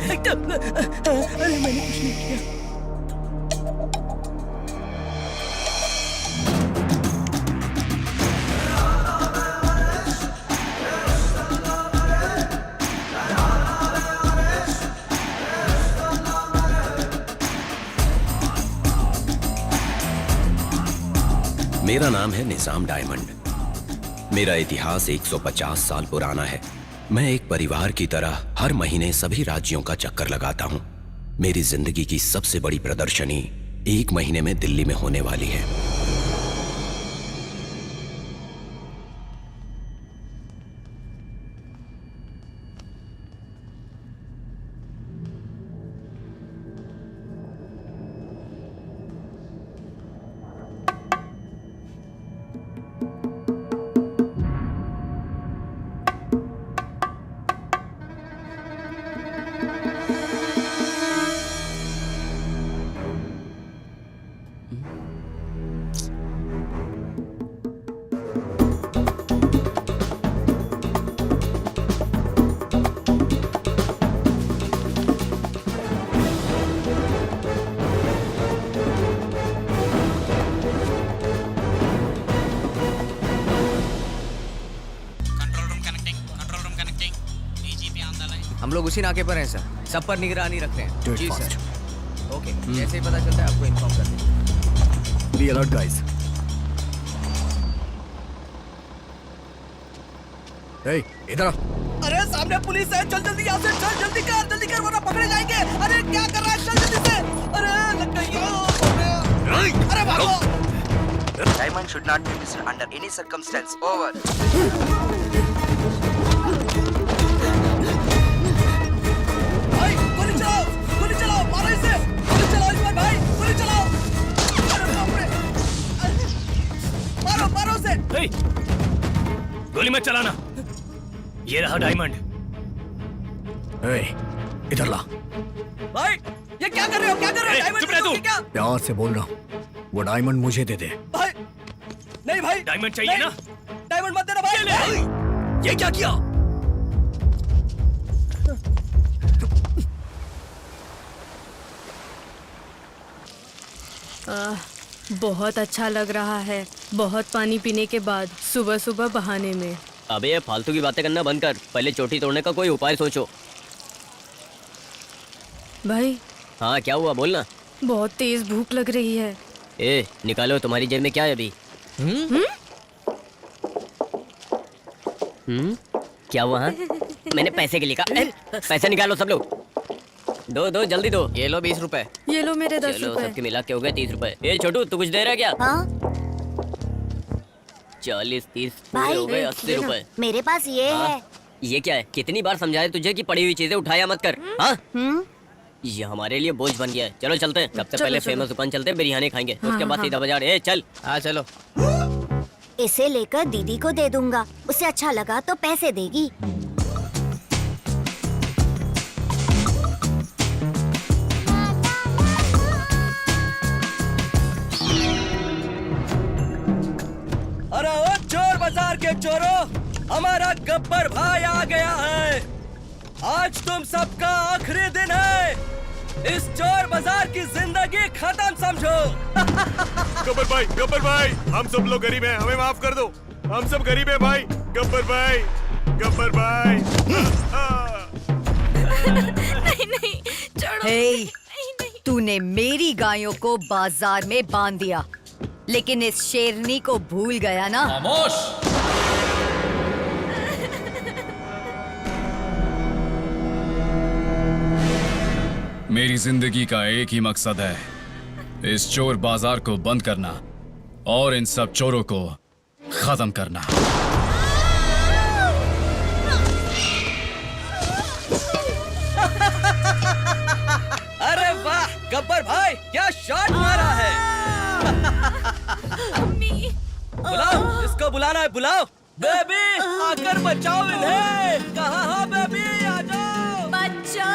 अरे मैंने कुछ नहीं किया। मेरा नाम है निजाम डायमंड। मेरा इतिहास 150 साल पुराना है। मैं एक परिवार की तरह हर महीने सभी राज्यों का चक्कर लगाता हूं। मेरी जिंदगी की सबसे बड़ी प्रदर्शनी 1 महीने में दिल्ली में होने वाली है। हम लोग उसी नाके पर हैं सर, सब पर निगरानी रख रहे हैं। जी सर। ओके, जैसे ही पता चलता है आपको इन्फॉर्म कर देंगे। Be alert guys. इधर अरे सामने पुलिस है, चल जल्दी यहाँ से, चल जल्दी कर वरना पकड़े जाएंगे। अरे क्या कर रहा है, चल जल्दी से। अरे लग गई। अरे भागो। Diamond should not be missed under any circumstance. Over. भाई गोली चलाओ, मारो इसे। गोली चलाओ इस पर भाई, गोली चलाओ। अरे बाप रे। मारो उसे। गोली मत चलाना। ये रहा डायमंड। इधर ला। भाई ये क्या कर रहे हो, डायमंड चुप रह तू। क्या? प्यार से बोल रहा हूँ, वो डायमंड मुझे दे दे। भाई नहीं भाई, डायमंड चाहिए ना? डायमंड मत देना भाई। ये क्या किया? बहुत अच्छा लग रहा है, बहुत पानी पीने के बाद सुबह सुबह बहाने में। अबे ये फालतू की बातें करना बंद कर, पहले चोटी तोड़ने का कोई उपाय सोचो। भाई हाँ क्या हुआ, बोलना। बहुत तेज भूख लग रही है। ए निकालो, तुम्हारी जेब में क्या है अभी? क्या हुआ? हाँ? मैंने पैसे के लिए कहा। पैसे निकालो सब लोग। दो जल्दी दो। ये लो 20 रुपए। ये लो मेरे 10 चलो रुपए। सबके मिला के हो गए 30 रुपए। ए छोटू तू कुछ दे रहा है क्या? हाँ 40 30 भाई, हो गए 80 रुपए। मेरे पास ये है। ये क्या है? कितनी बार समझाया तुझे कि पड़ी हुई चीजें उठाया मत कर। हाँ ये हमारे लिए बोझ बन गया है। चलो चलते हैं। सबसे पहले फेमस दुकान चलते हैं, बिरयानी खाएंगे। उसके बाद सीधा बाजार। ए चल। हाँ चलो। इसे लेकर दीदी को दे दूंगा, उसे अच्छा लगा तो पैसे देगी। अरे ओ चोर बाजार के चोरों, हमारा गब्बर भाई आ गया है। आज तुम सबका आखिरी दिन है। इस चोर बाजार की जिंदगी खत्म समझो। गब्बर भाई, हम सब लोग गरीब हैं, हमें माफ कर दो। हम सब गरीब हैं भाई। गब्बर भाई। नहीं छोड़ो। हे, तूने मेरी गायों को बाजार में बांध दिया, लेकिन इस शेरनी को भूल गया ना? खामोश। मेरी जिंदगी का एक ही मकसद है, इस चोर बाजार को बंद करना और इन सब चोरों को खत्म करना। अरे वाह गब्बर भाई, क्या शॉट मारा है। बुलाओ, इसको बुलाना है, बुलाओ। बेबी आकर बचाओ इन्हें। कहाँ हो बेबी, आ जाओ। बच्चा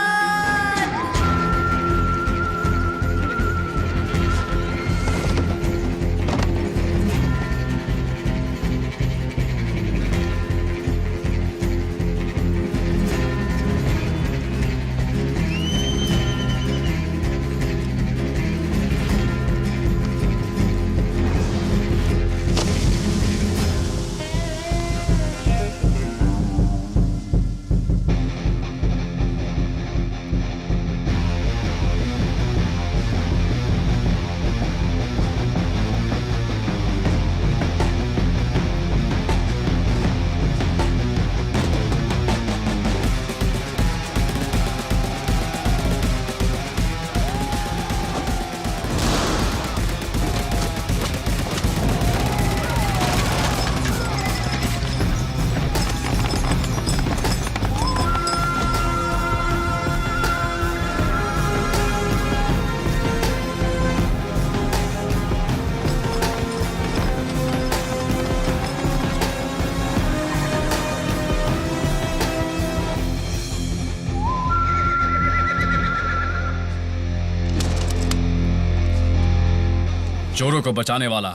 चोरों को बचाने वाला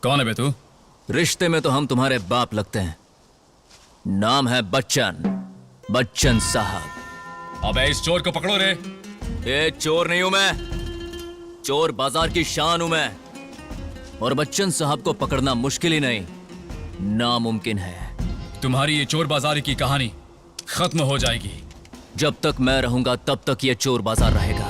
कौन है बे तू? रिश्ते में तो हम तुम्हारे बाप लगते हैं। नाम है बच्चन साहब। अबे इस चोर को पकड़ो रे। ये चोर नहीं हूं मैं, चोर बाजार की शान हूं मैं। और बच्चन साहब को पकड़ना मुश्किल ही नहीं, नामुमकिन है। तुम्हारी ये चोर बाजारी की कहानी खत्म हो जाएगी। जब तक मैं रहूंगा तब तक ये चोर बाजार रहेगा।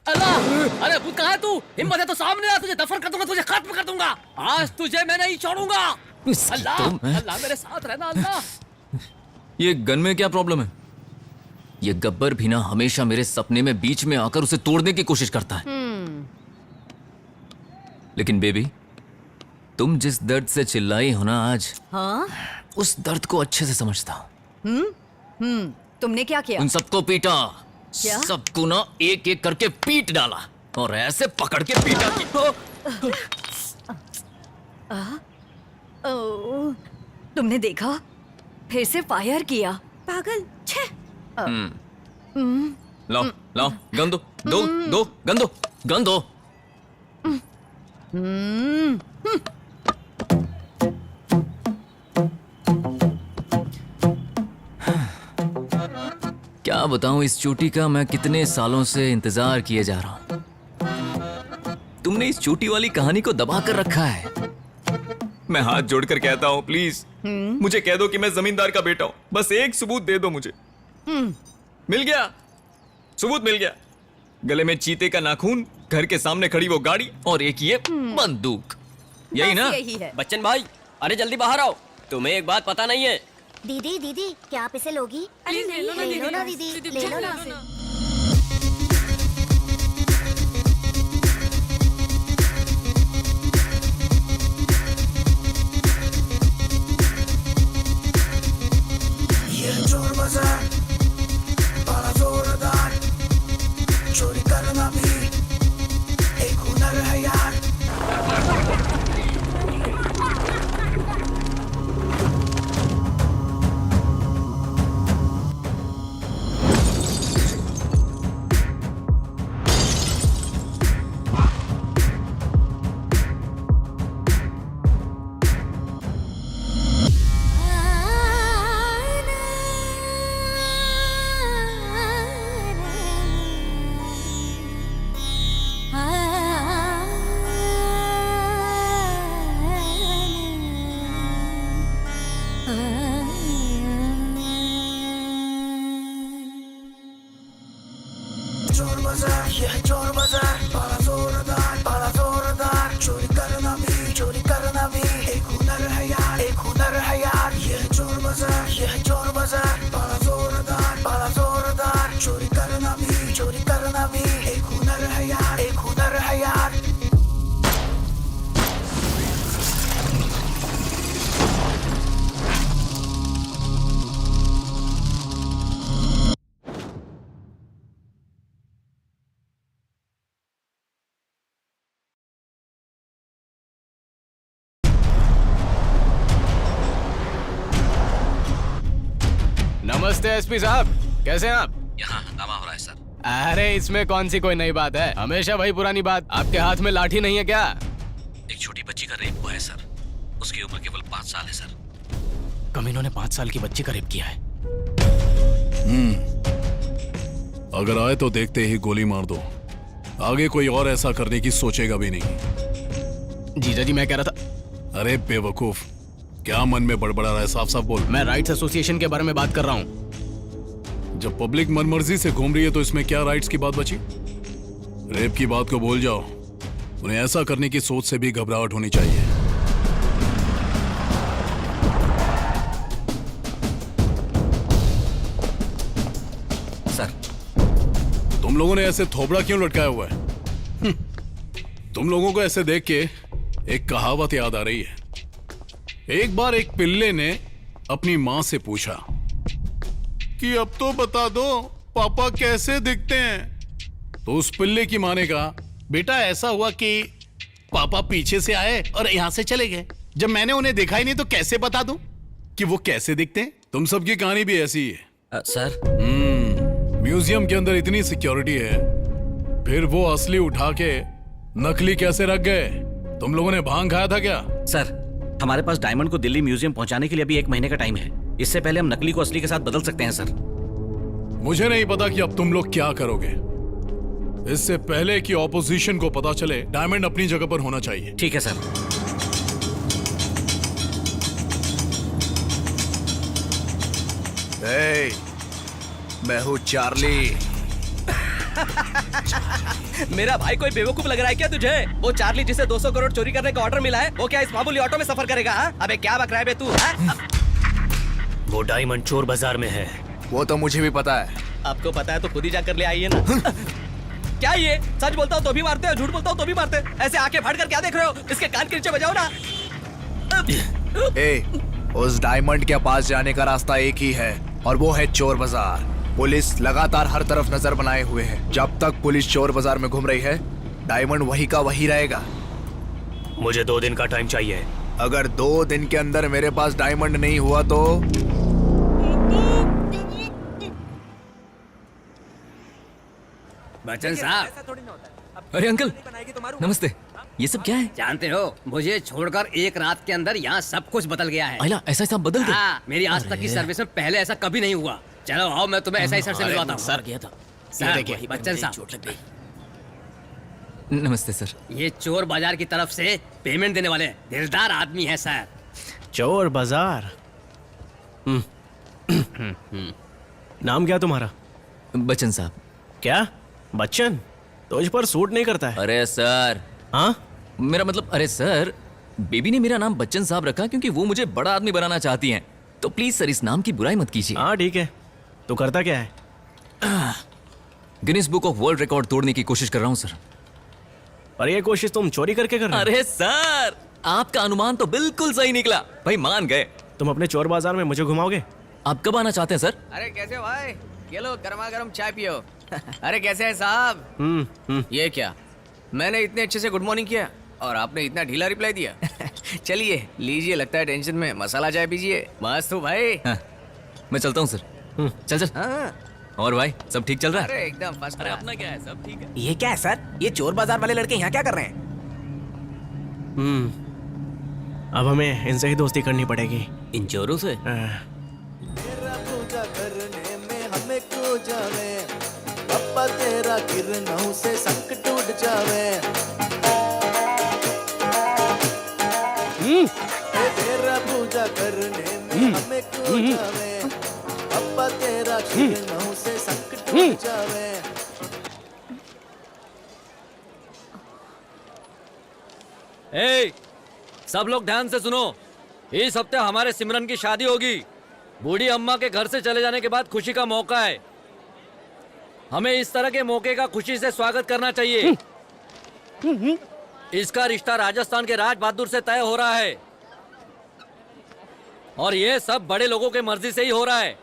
अल्लाह, अरे भूत कहाँ है तू? हिम्मत है तो सामने आ, तुझे दफन कर दूंगा, तुझे खत्म कर दूंगा। आज तुझे मैं नहीं छोड़ूंगा। अल्लाह, अल्लाह मेरे साथ रहना अल्लाह। ये गन में क्या प्रॉब्लम है? ये गब्बर भी ना हमेशा मेरे सपने में बीच में आकर उसे तोड़ने की कोशिश करता है। लेकिन बेबी, तुम जिस दर्द से चिल्लाई हो ना आज, हाँ? उस दर्द को अच्छे से समझता हूं। तुमने क्या किया? उन सबको पीटा, क्या? सबको ना एक एक करके पीट डाला और ऐसे पकड़ के पीटा कि तुमने देखा? फिर से फायर किया। पागल। छे। लाओ लाओ गन दो, गन दो, गन दो। क्या बताऊं इस चोटी का मैं कितने सालों से इंतजार किए जा रहा हूं। तुमने इस चोटी वाली कहानी को दबा कर रखा है। मैं हाथ जोड़कर कहता हूं, प्लीज मुझे कह दो कि मैं जमींदार का बेटा हूं। बस एक सबूत दे दो मुझे। मिल गया, सबूत मिल गया। गले में चीते का नाखून, घर के सामने खड़ी वो गाड़ी और एक ये बंदूक। यही ना? यही है। बच्चन भाई, अरे जल्दी बाहर आओ। तुम्हें एक बात पता नहीं है? दीदी दीदी क्या आप इसे लोगी? अरे ले लो ना दीदी, ले लो ना। ये चोर बाजार बड़ा जोरदार, चोरी करना भी एक हुनर है यार। चोर बाजार, यह चोर बाजार बड़ा जोरदार, चोरी करना भी एक हुनर है यार, एक हुनर है यार। यह चोर बाजार बड़ा जोरदार, चोरी करना भी एक हुनर है यार, एक हुनर है यार। नमस्ते एसपी साहब, कैसे हैं आप? यहाँ हंगामा हो रहा है सर। अरे इसमें कौन सी कोई नई बात है, हमेशा वही पुरानी बात। आपके हाथ में लाठी नहीं है क्या? एक छोटी बच्ची का रेप हुआ है सर। उसकी उम्र केवल 5 साल है सर। कमीनों ने 5 साल की बच्ची का रेप किया है। अगर आए तो देखते ही गोली मार दो। आगे कोई और ऐसा करने की सोचेगा भी नहीं। जीजा जी मैं कह रहा था। अरे बेवकूफ, क्या मन में बड़बड़ा रहा है? साफ साफ बोल। मैं राइट्स एसोसिएशन के बारे में बात कर रहा हूँ। जब पब्लिक मनमर्जी से घूम रही है तो इसमें क्या राइट्स की बात बची? रेप की बात को भूल जाओ। उन्हें ऐसा करने की सोच से भी घबराहट होनी चाहिए। सर, तुम लोगों ने ऐसे थोबड़ा क्यों लटकाया हुआ है? तुम लोगों को ऐसे देख के एक कहावत याद आ रही है। एक बार एक पिल्ले ने अपनी मां से पूछा कि अब तो बता दो पापा कैसे दिखते हैं। तो उस पिल्ले की मां ने कहा, बेटा ऐसा हुआ कि पापा पीछे से आए और यहां से चले गए। जब मैंने उन्हें देखा ही नहीं तो कैसे बता दूं कि वो कैसे दिखते हैं? तुम सबकी कहानी भी ऐसी ही है। सर, म्यूजियम के अंदर इतनी सिक्योरिटी है, फिर वो असली उठा के नकली कैसे रख गए? तुम लोगों ने भांग खाया था क्या? सर, हमारे पास डायमंड को दिल्ली म्यूजियम पहुंचाने के लिए अभी 1 महीने का टाइम है। इससे पहले हम नकली को असली के साथ बदल सकते हैं सर। मुझे नहीं पता कि अब तुम लोग क्या करोगे। इससे पहले कि ऑपोजिशन को पता चले, डायमंड अपनी जगह पर होना चाहिए। ठीक है सर। मैं हूँ चार्ली। मेरा भाई कोई बेवकूफ लग रहा है क्या तुझे? वो चार्ली जिसे 200 करोड़ चोरी करने का ऑर्डर मिला है, वो क्या इस मामूली ऑटो में सफर करेगा? हा? अबे क्या बक रहा है बे तू? वो डायमंड चोर बाजार में है। वो तो मुझे भी पता है। आपको पता है तो खुद ही जाकर ले आइए ना। क्या ये सच बोलता हूँ तो भी मारते हो, झूठ बोलता हूँ तो भी मारते? ऐसे आंखें फाड़ कर क्या देख रहे हो? इसके कान के नीचे बजाओ ना। उस डायमंड के पास जाने का रास्ता एक ही है और वो है चोर बाजार। पुलिस लगातार हर तरफ नजर बनाए हुए है। जब तक पुलिस चोर बाजार में घूम रही है, डायमंड वही का वही रहेगा। मुझे 2 दिन का टाइम चाहिए। अगर 2 दिन के अंदर मेरे पास डायमंड नहीं हुआ तो बच्चन साहब। अरे अंकल, नमस्ते। ये सब क्या है? जानते हो, मुझे छोड़कर एक रात के अंदर यहाँ सब कुछ बदल गया है। आइला, ऐसा सब बदल गया? हाँ, मेरी आज तक की सर्विस में पहले ऐसा कभी नहीं हुआ। चलो आओ, मैं तुम्हें ऐसा ही सर से मिलवाता हूँ। सर गया था। सर, बच्चन साहब, नमस्ते सर। ये चोर बाजार की तरफ से पेमेंट देने वाले दिलदार आदमी है सर। चोर बाजार। नाम क्या तुम्हारा? बच्चन साहब। क्या बच्चन? तुझ पर सूट नहीं करता है। अरे सर। हाँ, मेरा मतलब, अरे सर, बेबी ने मेरा नाम बच्चन साहब रखा क्योंकि वो मुझे बड़ा आदमी बनाना चाहती हैं। तो प्लीज सर, इस नाम की बुराई मत कीजिए। हाँ ठीक है। तो करता क्या है? Guinness book of world record तोड़ने की कोशिश कर रहा हूँ सर। पर ये कोशिश तुम चोरी करके कर रहे हो? अरे सर, आपका अनुमान तो बिल्कुल सही निकला। भाई मान गए। तुम अपने चोर बाजार में मुझे घुमाओगे? आप कब आना चाहते हैं सर? अरे कैसे भाई? ये लो गर्मा गर्म चाय पियो। अरे कैसे है साहब? ये क्या, मैंने इतने अच्छे से गुड मॉर्निंग किया और आपने इतना ढीला रिप्लाई दिया। चलिए लीजिए, लगता है टेंशन में मसाला चाय पीजिए। मस्त हो भाई। हाँ, मैं चलता हूँ सर। चल चल। हाँ। और भाई सब ठीक चल रहा है? अरे एकदम फर्स्ट। अरे अपना क्या है, सब ठीक है। ये क्या है सर? ये चोर बाजार वाले लड़के यहाँ क्या कर रहे हैं? अब हमें इनसे ही दोस्ती करनी पड़ेगी। इन चोरों से? पूजा करने में हमें खो जावे, पप्पा तेरा किरणों से संकट टूट जावे। तेरा पूजा करने में हमें खो जावे, पप्पा तेरा किरणों से संकट टूट जावे। सब लोग ध्यान से सुनो। इस हफ्ते हमारे सिमरन की शादी होगी। बूढ़ी अम्मा के घर से चले जाने के बाद खुशी का मौका है। हमें इस तरह के मौके का खुशी से स्वागत करना चाहिए। इसका रिश्ता राजस्थान के राज बहादुर से तय हो रहा है और ये सब बड़े लोगों के मर्जी से ही हो रहा है।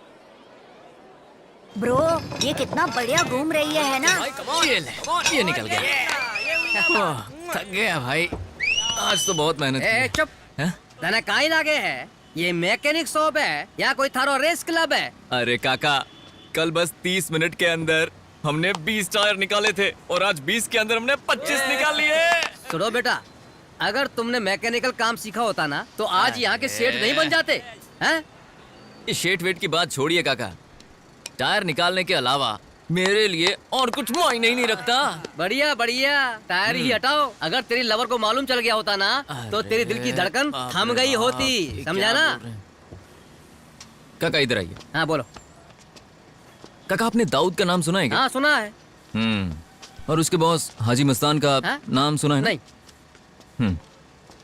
ब्रो, ये कितना बढ़िया घूम रही है ना? ये निकल गया। थक गया भाई, आज तो बहुत मेहनत की। चुप। तने काई लागे है? ये मैकेनिक शॉप है या कोई थारो रेस क्लब है? अरे काका, कल बस 30 मिनट के अंदर हमने 20 टायर निकाले थे और आज 20 के अंदर हमने 25 निकाल लिए। सुनो बेटा, अगर तुमने मैकेनिकल काम सीखा होता ना तो आज यहाँ के सेठ नहीं बन जाते हैं? ये शेट वेट की बात छोड़िए काका, टायर निकालने के अलावा मेरे लिए और कुछ मायने ही नहीं रखता। बढ़िया बढ़िया, टायर ही हटाओ। अगर तेरी लवर को मालूम चल गया होता ना तो तेरी दिल की धड़कन थम गई होती, समझा ना? काका इधर आइए। हाँ बोलो। काका, आपने दाऊद का नाम सुना है क्या? हाँ सुना है। और उसके बॉस हाजी मस्तान का नाम सुना है? नहीं।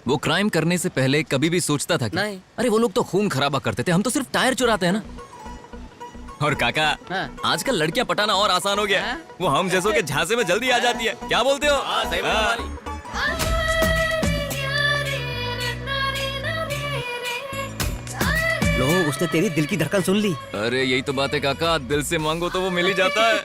वो क्राइम करने से पहले कभी भी सोचता था कि नहीं। अरे वो लोग तो खून खराबा करते थे, हम तो सिर्फ टायर चुराते हैं ना। और काका, आजकल लड़कियां पटाना और आसान हो गया। वो हम जैसों के झांसे में जल्दी आ जाती है। क्या बोलते हो? लो, उसने तेरी दिल की धड़कन सुन ली। अरे यही तो बात है काका, दिल से मांगो तो वो मिल ही जाता है।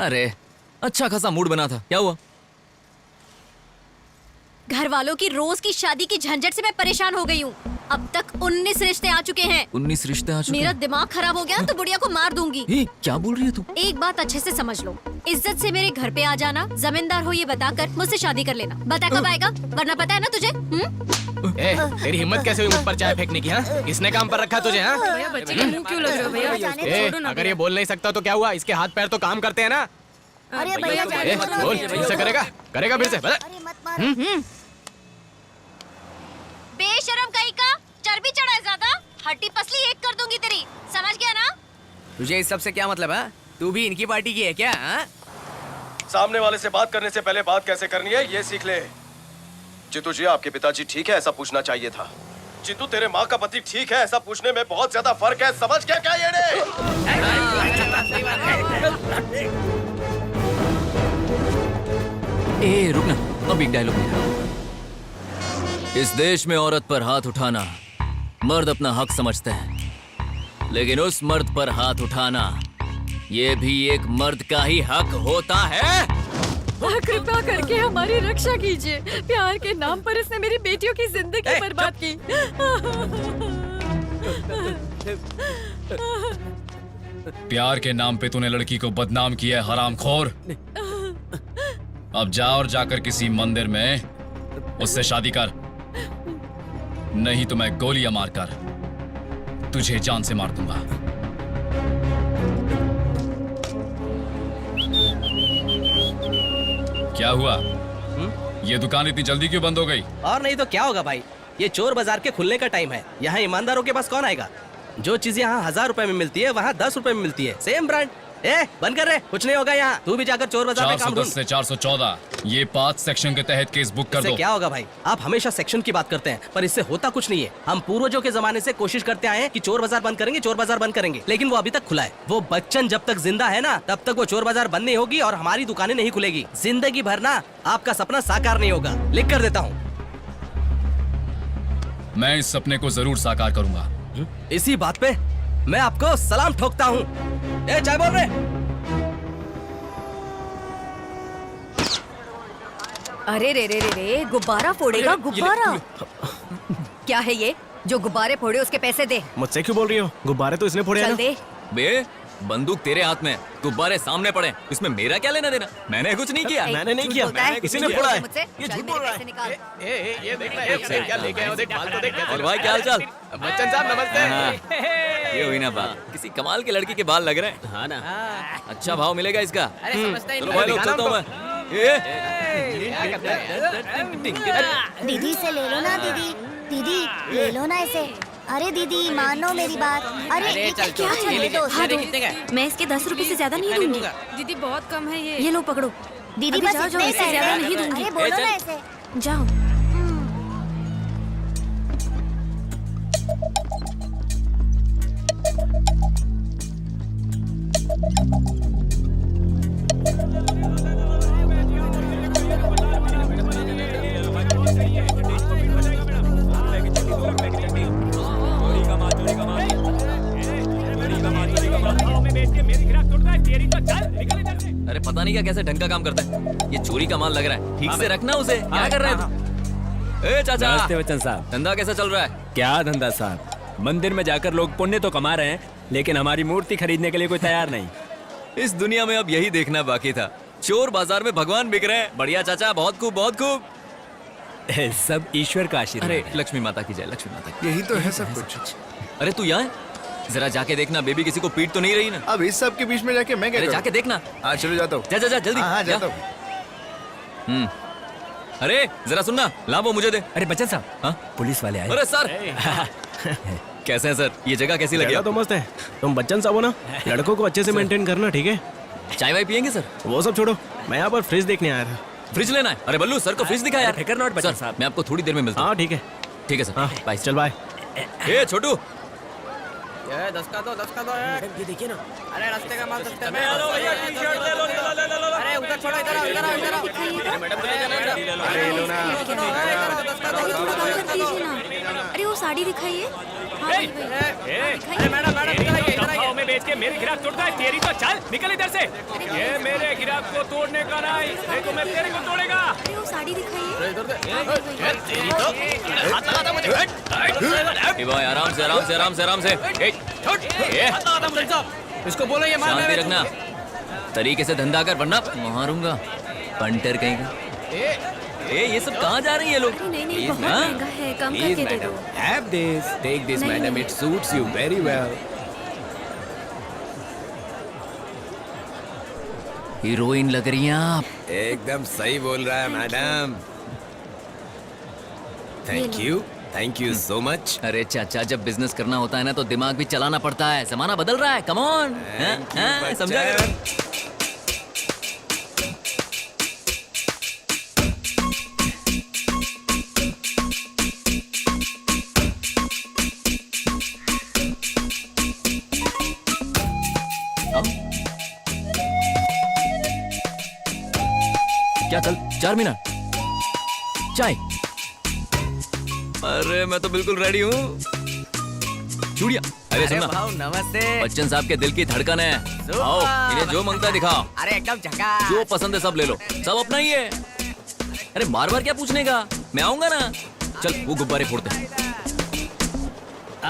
अरे अच्छा खासा मूड बना था, क्या हुआ? घर वालों की रोज की शादी की झंझट से मैं परेशान हो गई हूँ। अब तक 19 रिश्ते आ चुके हैं। 19 रिश्ते आ चुके मेरा हैं? दिमाग खराब हो गया तो बुढ़िया को मार दूंगी। क्या बोल रही है तू? एक बात अच्छे से समझ लो, इज्जत से मेरे घर पे आ जाना, जमींदार हो ये बताकर मुझसे शादी कर लेना। बता कब आएगा, वरना पता है ना तुझे। तेरी हिम्मत कैसे हुई मुझ पर चाय फेंकने की? हाँ, किसने काम पर रखा तुझे? हाँ, भैया बच्चे के मुंह क्यों लग रहे हो भैया? छोड़ो ना अगर ये बोल नहीं सकता तो क्या हुआ? इसके हाथ पैर तो काम करते हैं ना। अरे भैया बोल, फिर से करेगा फिर से। बेशरम कहीं का, चर्बी चढ़ा है ज्यादा, हड्डी पसली एक कर दूंगी तेरी, समझ गया ना? तुझे इस सब से क्या मतलब है? तू भी इनकी पार्टी की है क्या? हाँ? सामने वाले से बात करने से पहले बात कैसे करनी है ये सीख ले। चित्तू जी, आपके पिताजी ठीक है ऐसा पूछना चाहिए था। चित्तू, तेरे माँ का पति ठीक है ऐसा पूछने में बहुत ज्यादा फर्क है, समझ क्या क्या ये? ए रुक ना, अब एक डायलॉग मेरा। इस देश में औरत पर हाथ उठाना मर्द अपना हक समझते हैं, लेकिन उस मर्द पर हाथ उठाना ये भी एक मर्द का ही हक होता है। कृपया करके हमारी रक्षा कीजिए। प्यार के नाम पर इसने मेरी बेटियों की जिंदगी बर्बाद की। प्यार के नाम पे तूने लड़की को बदनाम किया है, हरामखोर। अब जा और जाकर किसी मंदिर में उससे शादी कर, नहीं तो मैं गोलियां मारकर तुझे जान से मार दूंगा। क्या हुआ? ये दुकान इतनी जल्दी क्यों बंद हो गई? और नहीं तो क्या होगा भाई, ये चोर बाजार के खुलने का टाइम है। यहाँ ईमानदारों के पास कौन आएगा? जो चीज यहाँ 1000 रुपए में मिलती है वहाँ 10 रुपए में मिलती है, सेम ब्रांड। बंद कर रहे, कुछ नहीं होगा यहाँ। तू भी जाकर चोर बाजार में काम ढूंढ। 410 से 414 ये 5 सेक्शन के तहत केस बुक कर दो। क्या होगा भाई, आप हमेशा सेक्शन की बात करते हैं पर इससे होता कुछ नहीं है। हम पूर्वजों के जमाने से कोशिश करते आए हैं कि चोर बाजार बंद करेंगे, चोर बाजार बंद करेंगे, लेकिन वो अभी तक खुला है। वो बच्चन जब तक जिंदा है ना तब तक वो चोर बाजार बंद नहीं होगी और हमारी दुकानें नहीं खुलेगी। जिंदगी भर ना आपका सपना साकार नहीं होगा, लिख कर देता हूँ। मैं इस सपने को जरूर साकार करूंगा। इसी बात पे मैं आपको सलाम ठोकता हूँ। चाय बोल रहे? अरे रे रे रे रे, गुब्बारा फोड़ेगा गुब्बारा। क्या है ये? जो गुब्बारे फोड़े उसके पैसे दे। मुझसे क्यों बोल रही हो? गुब्बारे तो इसने फोड़े चल दे। बे बंदूक तेरे हाथ में, गुब्बारे सामने पड़े, इसमें मेरा क्या लेना देना? मैंने कुछ नहीं किया। मैंने नहीं किया, इसी ने फोड़ा है। ये झूठ बोल रहा है। ये देख ले, क्या लेके आए हो, देख माल तो देख। और भाई क्या हाल चाल? बच्चन साहब नमस्ते। ये हुई ना बात, किसी कमाल के लड़की के बाल लग रहे हैं। हाँ ना, अच्छा भाव मिलेगा इसका। चलो भाई लोग, चलता हूँ मैं। दीदी से ले लो ना, दीदी दीदी ले लो ना इसे। अरे दीदी मानो मेरी बात। अरे क्या चल रहा है? मैं इसके 10 रुपए से ज्यादा नहीं दूंगी। दीदी बहुत कम है ये लो पकड़ो। दीदी अभी बस जाओ, इतने इससे ज्यादा नहीं दूंगी। अरे बोलो ना ऐसे। जाओ। अरे पता नहीं क्या कैसे ढंग का काम करता है। ये चोरी का माल लग रहा है, ठीक से रखना उसे। क्या कर रहे हैं? ए चाचा, नमस्ते बच्चन साहब। धंधा कैसा चल रहा है? क्या धंधा साहब, मंदिर में जाकर लोग पुण्य तो कमा रहे हैं, लेकिन हमारी मूर्ति खरीदने के लिए कोई तैयार नहीं। इस दुनिया में अब यही देखना बाकी था, चोर बाजार में भगवान बिक रहे हैं। बढ़िया चाचा, बहुत खूब बहुत खूब। सब ईश्वर का आशीर्वाद। अरे लक्ष्मी माता की जय, लक्ष्मी माता की। यही तो है सब कुछ। अरे तू यहाँ है? जरा जाके देखना, बेबी किसी को पीट तो नहीं रही ना? अब इस सब के बीच में जाके मैं क्या अरे करूं? जाके देखना। हाँ चलो जाता हूँ। जा जा जा जल्दी। हाँ जाता हूँ। अरे जरा सुनना, ला वो मुझे दे। अरे बच्चन साहब, हाँ पुलिस वाले आए। अरे सर कैसे हैं सर? ये जगह कैसी लगी? तो मस्त है। तुम बच्चन साहब हो ना, लड़कों को अच्छे से मेंटेन करना, ठीक है? चाय वाय पियेंगे सर? वो सब छोड़ो, मैं यहाँ पर फ्रिज देखने आया था। फ्रिज लेना है? अरे बल्लू सर को फ्रिज दिखाया यार। फिकर नॉट बच्चन सर साहब। मैं आपको थोड़ी देर में मिलता हूँ। हाँ ठीक है। ठीक है सर, हाँ बाय। चल बाय। ए छोटू, 10 का दो। ये देखिए ना, अरे रास्ते का माल सस्ते में। अरे उधर छोड़ो, इधर आओ, इधर आओ, इधर आओ। अरे वो वो साड़ी दिखाइए। हाँ, वही, वही। अरे मैडम भाव में बेच के मेरे गिराक तोड़ता है, तेरी तो चल निकल इधर से। ये मेरे गिराक को तोड़ने का नहीं, नहीं तो मैं तेरे को तोड़ेगा। अरे वो साड़ी दिखाइए। भाई आराम से आराम से आराम से आराम से। इसको बोलो ये मार शांति रखना, तरीके से धंधा कर वरना मारूंगा। पंटर कहीं का। ये सब कहाँ जा रही है लोग? नहीं नहीं, बहुत महंगा है, कम करके दे दो। Have this, take this, नहीं, madam. नहीं। It suits you very well. Heroine लग रही हैं आप। एकदम सही बोल रहा है madam. Thank you so much. अरे चाचा, जब बिजनेस करना होता है ना तो दिमाग भी चलाना पड़ता है। जमाना बदल रहा है, कम ऑन। समझा? क्या कल 4 मिनट चाय? अरे मैं तो बिल्कुल रेडी हूँ। चूड़िया, अरे सुनना, नमस्ते। बच्चन साहब के दिल की धड़कन है। आओ, इन्हें जो मांगता है दिखाओ। अरे एकदम झकास। जो पसंद है सब ले लो, सब अपना ही है। अरे बार बार क्या पूछने का, मैं आऊंगा ना। चल वो गुब्बारे फोड़ते हैं।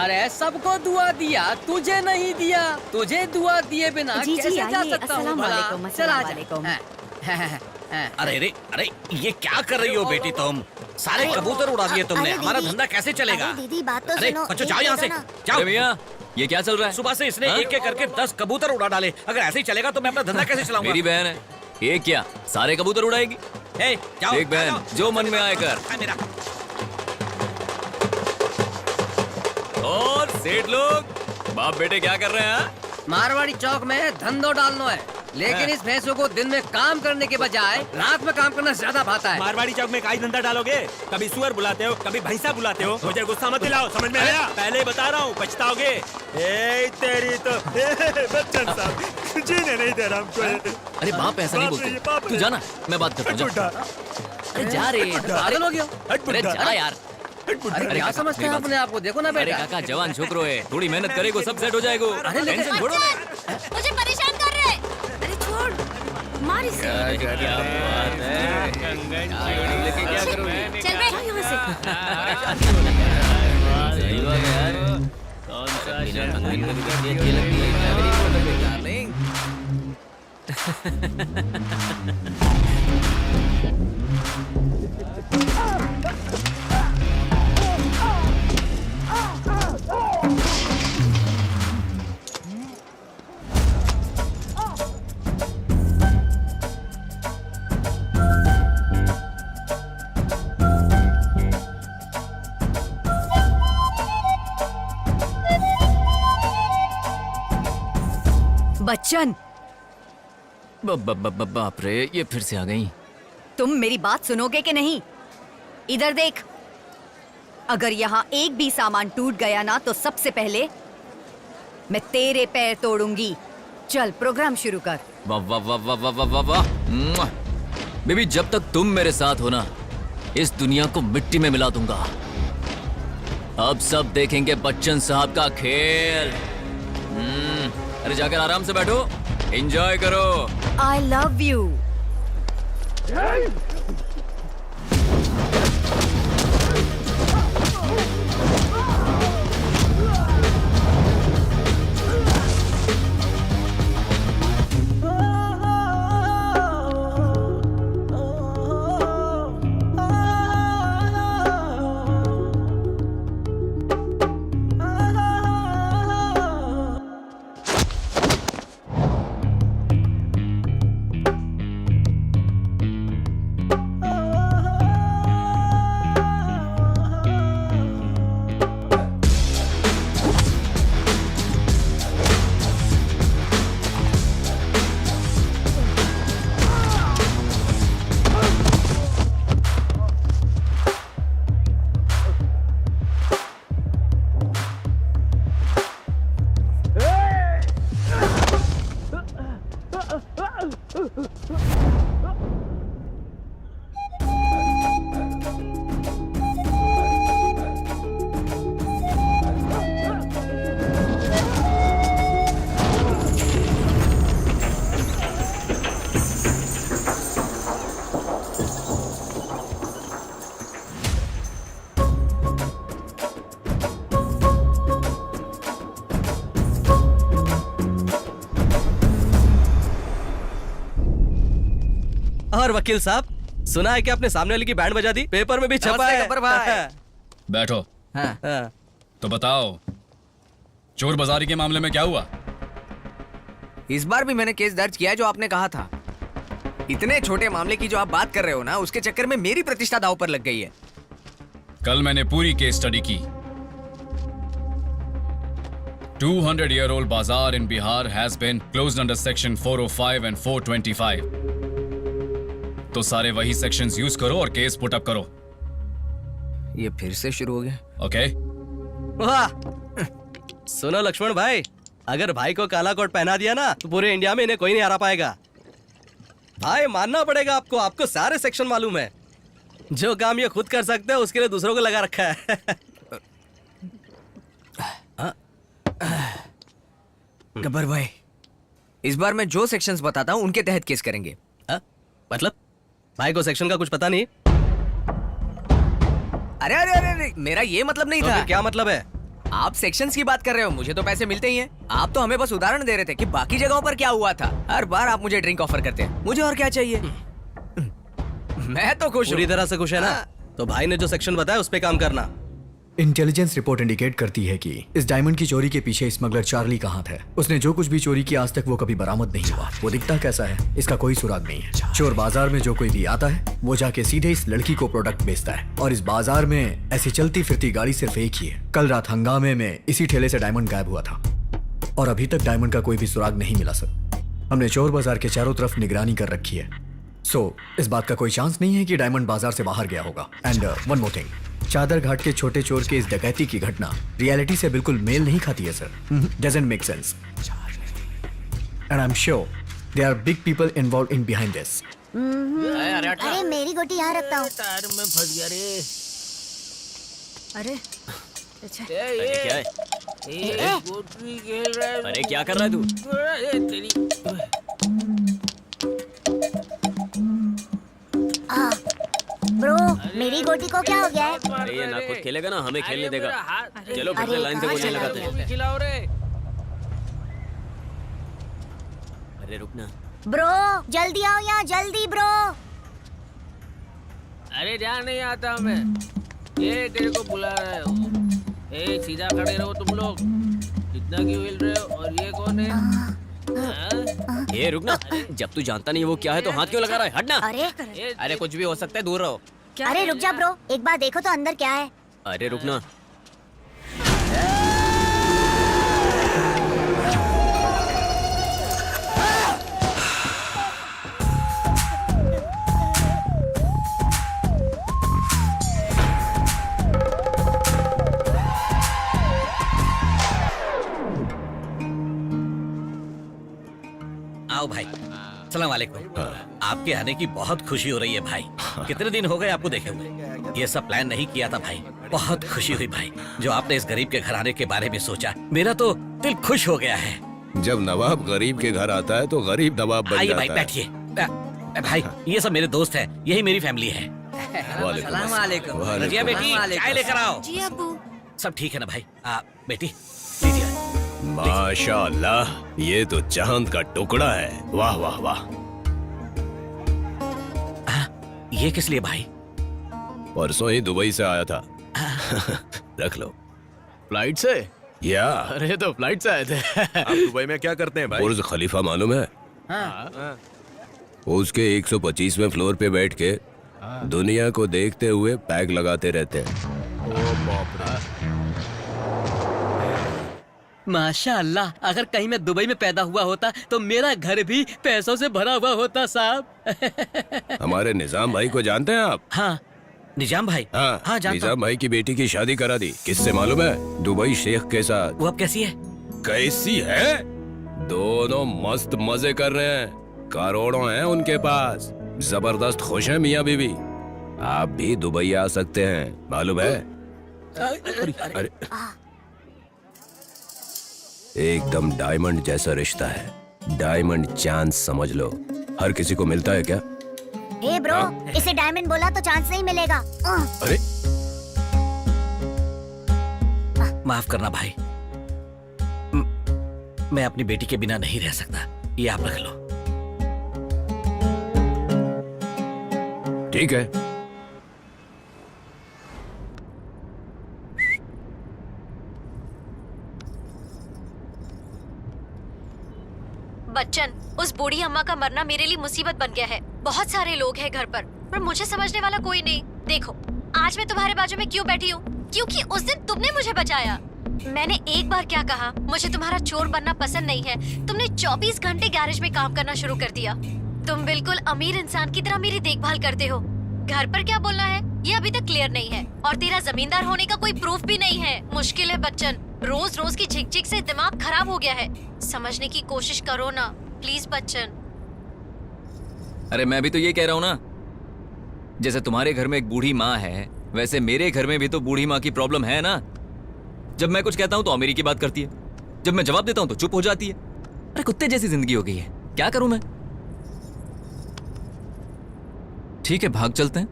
अरे सबको दुआ दिया, तुझे नहीं दिया। तुझे दुआ दिए बिना जी, कैसे जा आइए। सकता हूँ अस्सलाम भला? वालेकुम, चल अस्सलाम आजा। वालेकुम। अरे ये क्या कर रही हो बेटी तुम? सारे कबूतर उड़ा दिए तुमने, अरे हमारा दीदी, धंधा कैसे चलेगा? अरे दीदी बात तो अरे सुनो। बच्चों एक जाओ यहाँ दे से, दो ना। जाओ। अरे भैया, ये क्या चल रहा है? सुबह से इसने हाँ? एक एक करके 10 कबूतर उड़ा डाले। अगर ऐसे ही चलेगा तो मैं अपना धंधा कैसे चलाऊंगा? मेरी बहन है, ये क्या सारे कबूतर उड़ाएगी? ए, जाओ, देख बहन, जाओ। जो मन में आए कर। मेरा और सेठ लोग, बाप बेटे क्या कर रहे हैं? मारवाड़ी चौक में धंधो डालना है, लेकिन इस भैंसों को दिन में काम करने के बजाय रात में काम करना ज्यादा भाता है। मारवाड़ी चौक में काई धंधा डालोगे? कभी सुअर बुलाते हो, कभी भैंसा बुलाते हो। मुझे गुस्सा मत दिलाओ, समझ में आया? पहले ही बता रहा हूँ, पछताओगे। ए तेरी तो बच्चन साहब जीने नहीं दे रहा हमको। अरे बाप ऐसा नहीं बोलते। तू जाना, मैं बात करता हूँ। जा। अरे जा रे, पागल हो गया। अरे जा यार। अरे क्या समझते हैं अपने आप को? देखो ना अरे बेटा। काका जवान छोकरो है, थोड़ी मेहनत करेगो सब सेट हो जाएगो। टेंशन छोड़ो ना। मुझे परेशान कर रहे। अरे छोड़, मार इसे। क्या बात है? लेके क्या करोगे? चल बे। जा यहाँ से। सही बात है यार। कौन सा बिना मंगल का भी अच्छी लगती है क्या मेरी डार्लिंग? बच्चन, बाप रे, ये फिर से आ गई। तुम मेरी बात सुनोगे कि नहीं? इधर देख, अगर यहाँ एक भी सामान टूट गया ना तो सबसे पहले मैं तेरे पैर तोड़ूंगी। चल प्रोग्राम शुरू कर। वाह वाह वाह वाह वाह वाह वाह वाह। मुआ। बेबी, जब तक तुम मेरे साथ हो ना, इस दुनिया को मिट्टी में मिला दूंगा। अब सब देखेंगे बच्चन साहब का खेल। अरे जाकर आराम से बैठो, एंजॉय करो। I love you. नमस्कार वकील साहब, सुना है कि आपने सामने वाली की बैंड बजा दी, पेपर में भी छपा है। गब्बर भाई। बैठो। हाँ। तो बताओ, चोर बाजारी के मामले में क्या हुआ? इस बार भी मैंने केस दर्ज किया है जो आपने कहा था। इतने छोटे मामले की जो आप बात कर रहे हो ना, उसके चक्कर में मेरी प्रतिष्ठा दांव पर लग गई है। कल मैंने पूरी केस स्टडी की। 200-year-old bazaar in Bihar has been closed under section 405 and 425. तो सारे वही सेक्शंस यूज करो और केस पुट अप करो। ये फिर से शुरू हो गया। ओके? वाह! सुनो लक्ष्मण भाई, अगर भाई को काला कोट पहना दिया ना तो पूरे इंडिया में इन्हें कोई नहीं हरा पाएगा। भाई मानना पड़ेगा आपको, आपको सारे सेक्शन मालूम है। जो काम ये खुद कर सकते हैं उसके लिए दूसरों को लगा रखा है। गब्बर भाई, इस बार मैं जो सेक्शंस बताता हूँ उनके तहत केस करेंगे। मतलब भाई को सेक्शन का कुछ पता नहीं? अरे अरे अरे अरे, मेरा ये मतलब नहीं तो था। फिर क्या मतलब है? आप सेक्शंस की बात कर रहे हो, मुझे तो पैसे मिलते ही हैं। आप तो हमें बस उदाहरण दे रहे थे कि बाकी जगहों पर क्या हुआ था। हर बार आप मुझे ड्रिंक ऑफर करते हैं, मुझे और क्या चाहिए? मैं तो खुश हूँ। पूरी तरह से खुश है ना? तो भाई ने जो सेक्शन बताया उस पे काम करना। इंटेलिजेंस रिपोर्ट इंडिकेट करती है कि इस डायमंड की चोरी के पीछे स्मगलर चार्ली का हाथ है। उसने जो कुछ भी चोरी किया आज तक वो कभी बरामद नहीं हुआ। वो दिखता कैसा है इसका कोई सुराग नहीं है। चोर बाजार में जो कोई भी आता है वो जाके सीधे इस लड़की को प्रोडक्ट बेचता है, और इस बाजार में ऐसी चलती फिरती गाड़ी सिर्फ एक ही है। कल रात हंगामे में इसी ठेले से डायमंड गायब हुआ था और अभी तक डायमंड का कोई भी सुराग नहीं मिला सर। हमने चोर बाजार के चारों तरफ निगरानी कर रखी है, सो इस बात का कोई चांस नहीं है कि डायमंड बाजार से बाहर गया होगा। एंड वन मोर थिंग, चादर घाट के छोटे चोर के इस डकैती की घटना रियलिटी से बिल्कुल मेल नहीं खाती है sir. Doesn't make sense and I am sure there are big people involved in behind this. अरे मेरी गोटी यहाँ रखता हूँ। तार में फंस गया रे। अरे अच्छा, अरे क्या है? गोटी खेल रहा है। अरे क्या कर रहा है तू? ब्रो, मेरी गोटी को क्या हो गया है? अरे ये ना खुद खेलेगा ना हमें खेलने देगा। चलो फिर से लाइन से गोलियां लगाते हैं। खिलाओ रे। अरे रुकना। ब्रो जल्दी आओ यहाँ, जल्दी ब्रो। अरे ध्यान नहीं आता हमें। ये तेरे को बुला रहा है वो। ए सीधा खड़े रहो तुम लोग। इतना क्यों हिल रहे हो? और ये कौन है? ये रुकना। जब तू जानता नहीं वो क्या है तो हाथ क्यों लगा रहा है? हटना। अरे कुछ भी हो सकता है, दूर रहो। अरे रुक जा ब्रो, एक बार देखो तो अंदर क्या है। अरे रुकना। आओ भाई। सलाम वालेकुम। आपके आने की बहुत खुशी हो रही है भाई। कितने दिन हो गए आपको देखे हुए। ये सब प्लान नहीं किया था भाई। बहुत खुशी हुई भाई जो आपने इस गरीब के घराने के बारे में सोचा। मेरा तो दिल खुश हो गया है। जब नवाब गरीब के घर आता है तो गरीब नवाब बन आइए जाता भाई है। बैठिए। भाई ये सब मेरे दोस्त हैं, यही मेरी फैमिली है। वालेकुम। रजिया बेटी चाय लेकर आओ। जी अब्बू। सब ठीक है ना भाई? बेटी लीजिए। माशाअल्लाह, ये तो चांद का टुकड़ा है। वाह वाह वाह। ये किस लिए भाई? परसों ही दुबई से आया था। रख लो। फ्लाइट से? या अरे तो फ्लाइट से आए थे। आप दुबई में क्या करते हैं भाई? बुर्ज खलीफा मालूम है? उसके 125वें फ्लोर पे बैठ के दुनिया को देखते हुए पैग लगाते रहते हैं। माशाअल्लाह, अगर कहीं मैं दुबई में पैदा हुआ होता तो मेरा घर भी पैसों से भरा हुआ होता साहब। हमारे निजाम भाई को जानते हैं आप? हाँ निजाम भाई। हाँ जानता हूं। निजाम भाई की बेटी की शादी करा दी। किससे मालूम है? दुबई शेख के साथ। वो अब कैसी है? कैसी है? दोनों मस्त मजे कर रहे हैं। करोड़ों हैं उनके पास। जबरदस्त खुश हैं मियाँ बीवी। आप भी दुबई आ सकते हैं, मालूम है? अरे एकदम डायमंड जैसा रिश्ता है। डायमंड चांस समझ लो। हर किसी को मिलता है क्या? ए ब्रो, इसे डायमंड बोला तो चांस नहीं मिलेगा। अरे माफ करना भाई, मैं अपनी बेटी के बिना नहीं रह सकता। ये आप रख लो। ठीक है। बच्चन, उस बूढ़ी अम्मा का मरना मेरे लिए मुसीबत बन गया है। बहुत सारे लोग हैं घर पर मुझे समझने वाला कोई नहीं। देखो, आज मैं तुम्हारे बाजू में क्यों बैठी हूँ? क्योंकि उस दिन तुमने मुझे बचाया। मैंने एक बार क्या कहा, मुझे तुम्हारा चोर बनना पसंद नहीं है। तुमने 24 घंटे गैरेज में काम करना शुरू कर दिया। तुम बिल्कुल अमीर इंसान की तरह मेरी देखभाल करते हो। घर पर क्या बोलना है ये अभी तक क्लियर नहीं है, और तेरा जमींदार होने का कोई प्रूफ भी नहीं है। मुश्किल है बच्चन, रोज रोज की झिकझिक से दिमाग खराब हो गया है। समझने की कोशिश करो ना प्लीज बच्चन। अरे मैं भी तो ये कह रहा हूँ ना, जैसे तुम्हारे घर में एक बूढ़ी माँ है, वैसे मेरे घर में भी तो बूढ़ी माँ की प्रॉब्लम है ना। जब मैं कुछ कहता हूँ तो अमीरी की बात करती है, जब मैं जवाब देता हूँ तो चुप हो जाती है। अरे कुत्ते जैसी जिंदगी हो गई है, क्या करूं मैं? ठीक है, भाग चलते हैं।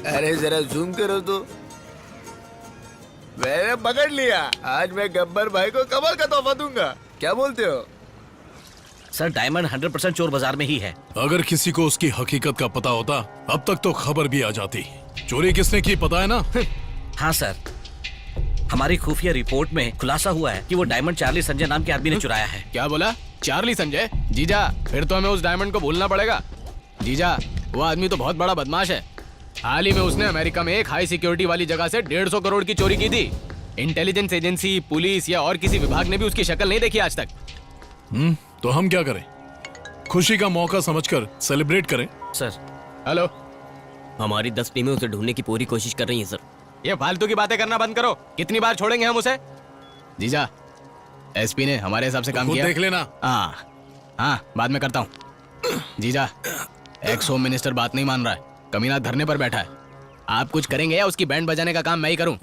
अरे जरा जूम करो तो। मैंने पकड़ लिया। आज मैं गब्बर भाई को कमल का तोहफा दूंगा। क्या बोलते हो? सर, डायमंड 100% चोर बाजार में ही है। अगर किसी को उसकी हकीकत का पता होता अब तक तो खबर भी आ जाती। चोरी किसने की पता है ना? हाँ सर, हमारी खुफिया रिपोर्ट में खुलासा हुआ है कि वो डायमंड चार्ली संजय नाम के आदमी ने चुराया है। क्या बोला? चार्ली संजय? जीजा, फिर तो हमें उस डायमंड को भूलना पड़ेगा। जीजा, वो आदमी तो बहुत बड़ा बदमाश है। हाल ही में उसने अमेरिका में एक हाई सिक्योरिटी वाली जगह से 150 करोड़ की चोरी की थी। इंटेलिजेंस एजेंसी, पुलिस या और किसी विभाग ने भी उसकी शक्ल नहीं देखी आज तक। तो हम क्या करें? खुशी का मौका समझकर सेलिब्रेट करें। सर, हेलो, हमारी 10 टीमें उसे ढूंढने की पूरी कोशिश कर रही हैं सर। ये फालतू की बातें करना बंद करो। कितनी बार छोड़ेंगे हम उसे? जीजा, एसपी ने हमारे हिसाब से काम किया। देख लेना। हाँ, बाद में करता हूँ। जीजा, एक्स होम मिनिस्टर बात नहीं मान रहा है। कमीना धरने पर बैठा है। आप कुछ करेंगे या उसकी बैंड बजाने का काम मैं ही करूं?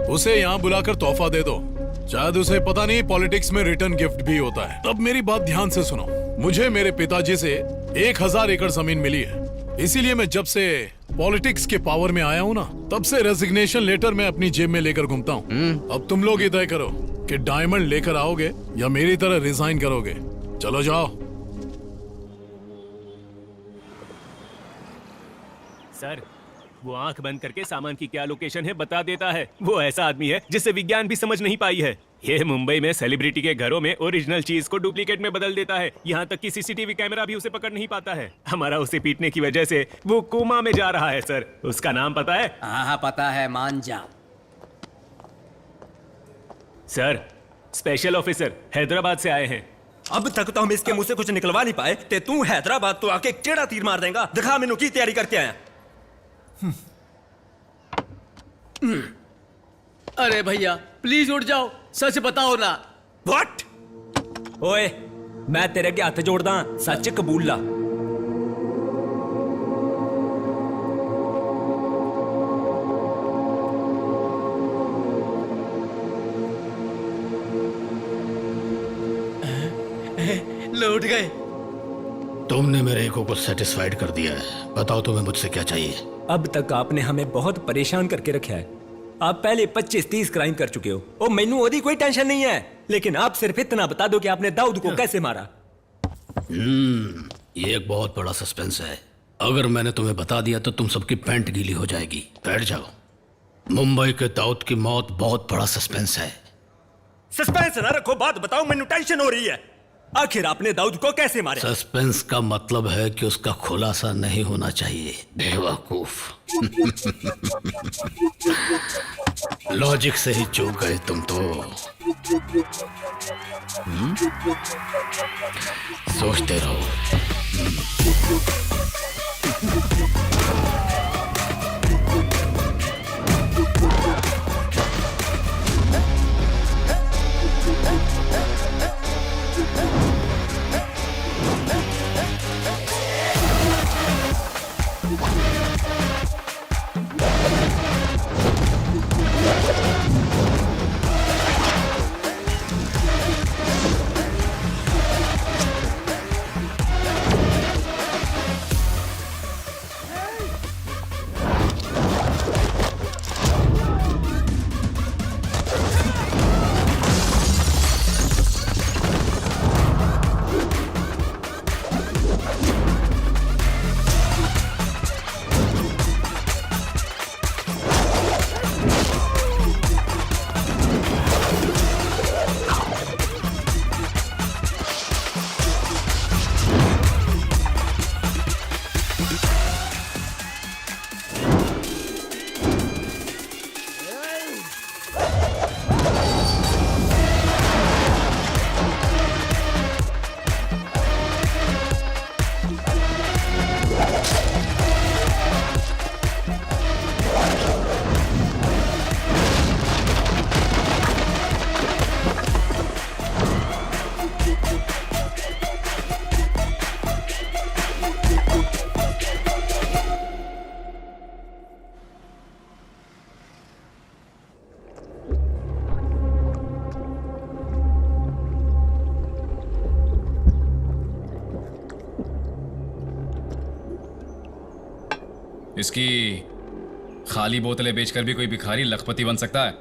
उसे यहाँ बुलाकर तोहफा दे दो। शायद उसे पता नहीं पॉलिटिक्स में रिटर्न गिफ्ट भी होता है। अब मेरी बात ध्यान से सुनो। मुझे मेरे पिताजी से 1000 एकड़ जमीन मिली है, इसीलिए मैं जब से पॉलिटिक्स के पावर में आया हूँ ना, तब से रेजिग्नेशन लेटर मैं अपनी जेब में लेकर घूमता हूँ। अब तुम लोग ही तय करो कि डायमंड लेकर आओगे या मेरी तरह रिजाइन करोगे। चलो जाओ। सर, वो आंख बंद करके सामान की क्या लोकेशन है बता देता है। वो ऐसा आदमी है जिसे विज्ञान भी समझ नहीं पाई है। ये मुंबई में सेलिब्रिटी के घरों में ओरिजिनल चीज को डुप्लीकेट में बदल देता है। यहाँ तक कि सीसीटीवी कैमरा भी उसे पकड़ नहीं पाता है। हमारा उसे पीटने की वजह से वो कोमा में जा रहा है सर। उसका नाम पता है? हाँ पता है, मान जा। सर, स्पेशल ऑफिसर हैदराबाद से आए हैं। अब तक तो हम इसके मुंह से कुछ निकलवा नहीं पाए ते तू हैदराबाद तो आके केड़ा तीर मार देगा। दिखा मैनू की तैयारी करके आया। अरे भैया प्लीज उठ जाओ, सच बताओ ना। व्हाट? ओए, मैं तेरे अगे हाथ जोड़दा, सच कबूल ला। लौट गए। तुमने मेरे ईगो को सेटिस्फाइड कर दिया है। बताओ तुम्हें मुझसे क्या चाहिए? अब तक आपने हमें बहुत परेशान करके रखा है। आप पहले 25-30 क्राइम कर चुके हो। ओ मैनू ओदी कोई टेंशन नहीं है, लेकिन आप सिर्फ इतना बता दो कि आपने दाऊद को कैसे मारा। ये एक बहुत बड़ा सस्पेंस है। अगर मैंने तुम्हें बता दिया तो तुम सबकी पैंट गीली हो जाएगी। बैठ जाओ। मुंबई के दाऊद की मौत बहुत बड़ा सस्पेंस है। सस्पेंस ना रखो, बात बताओ, मैनू टेंशन हो रही है। आखिर आपने दाऊद को कैसे मारा? सस्पेंस का मतलब है कि उसका खुलासा नहीं होना चाहिए, बेवकूफ। लॉजिक से ही चूक गए तुम तो। सोचते रहो। इसकी खाली बोतलें बेचकर भी कोई भिखारी लखपति बन सकता है?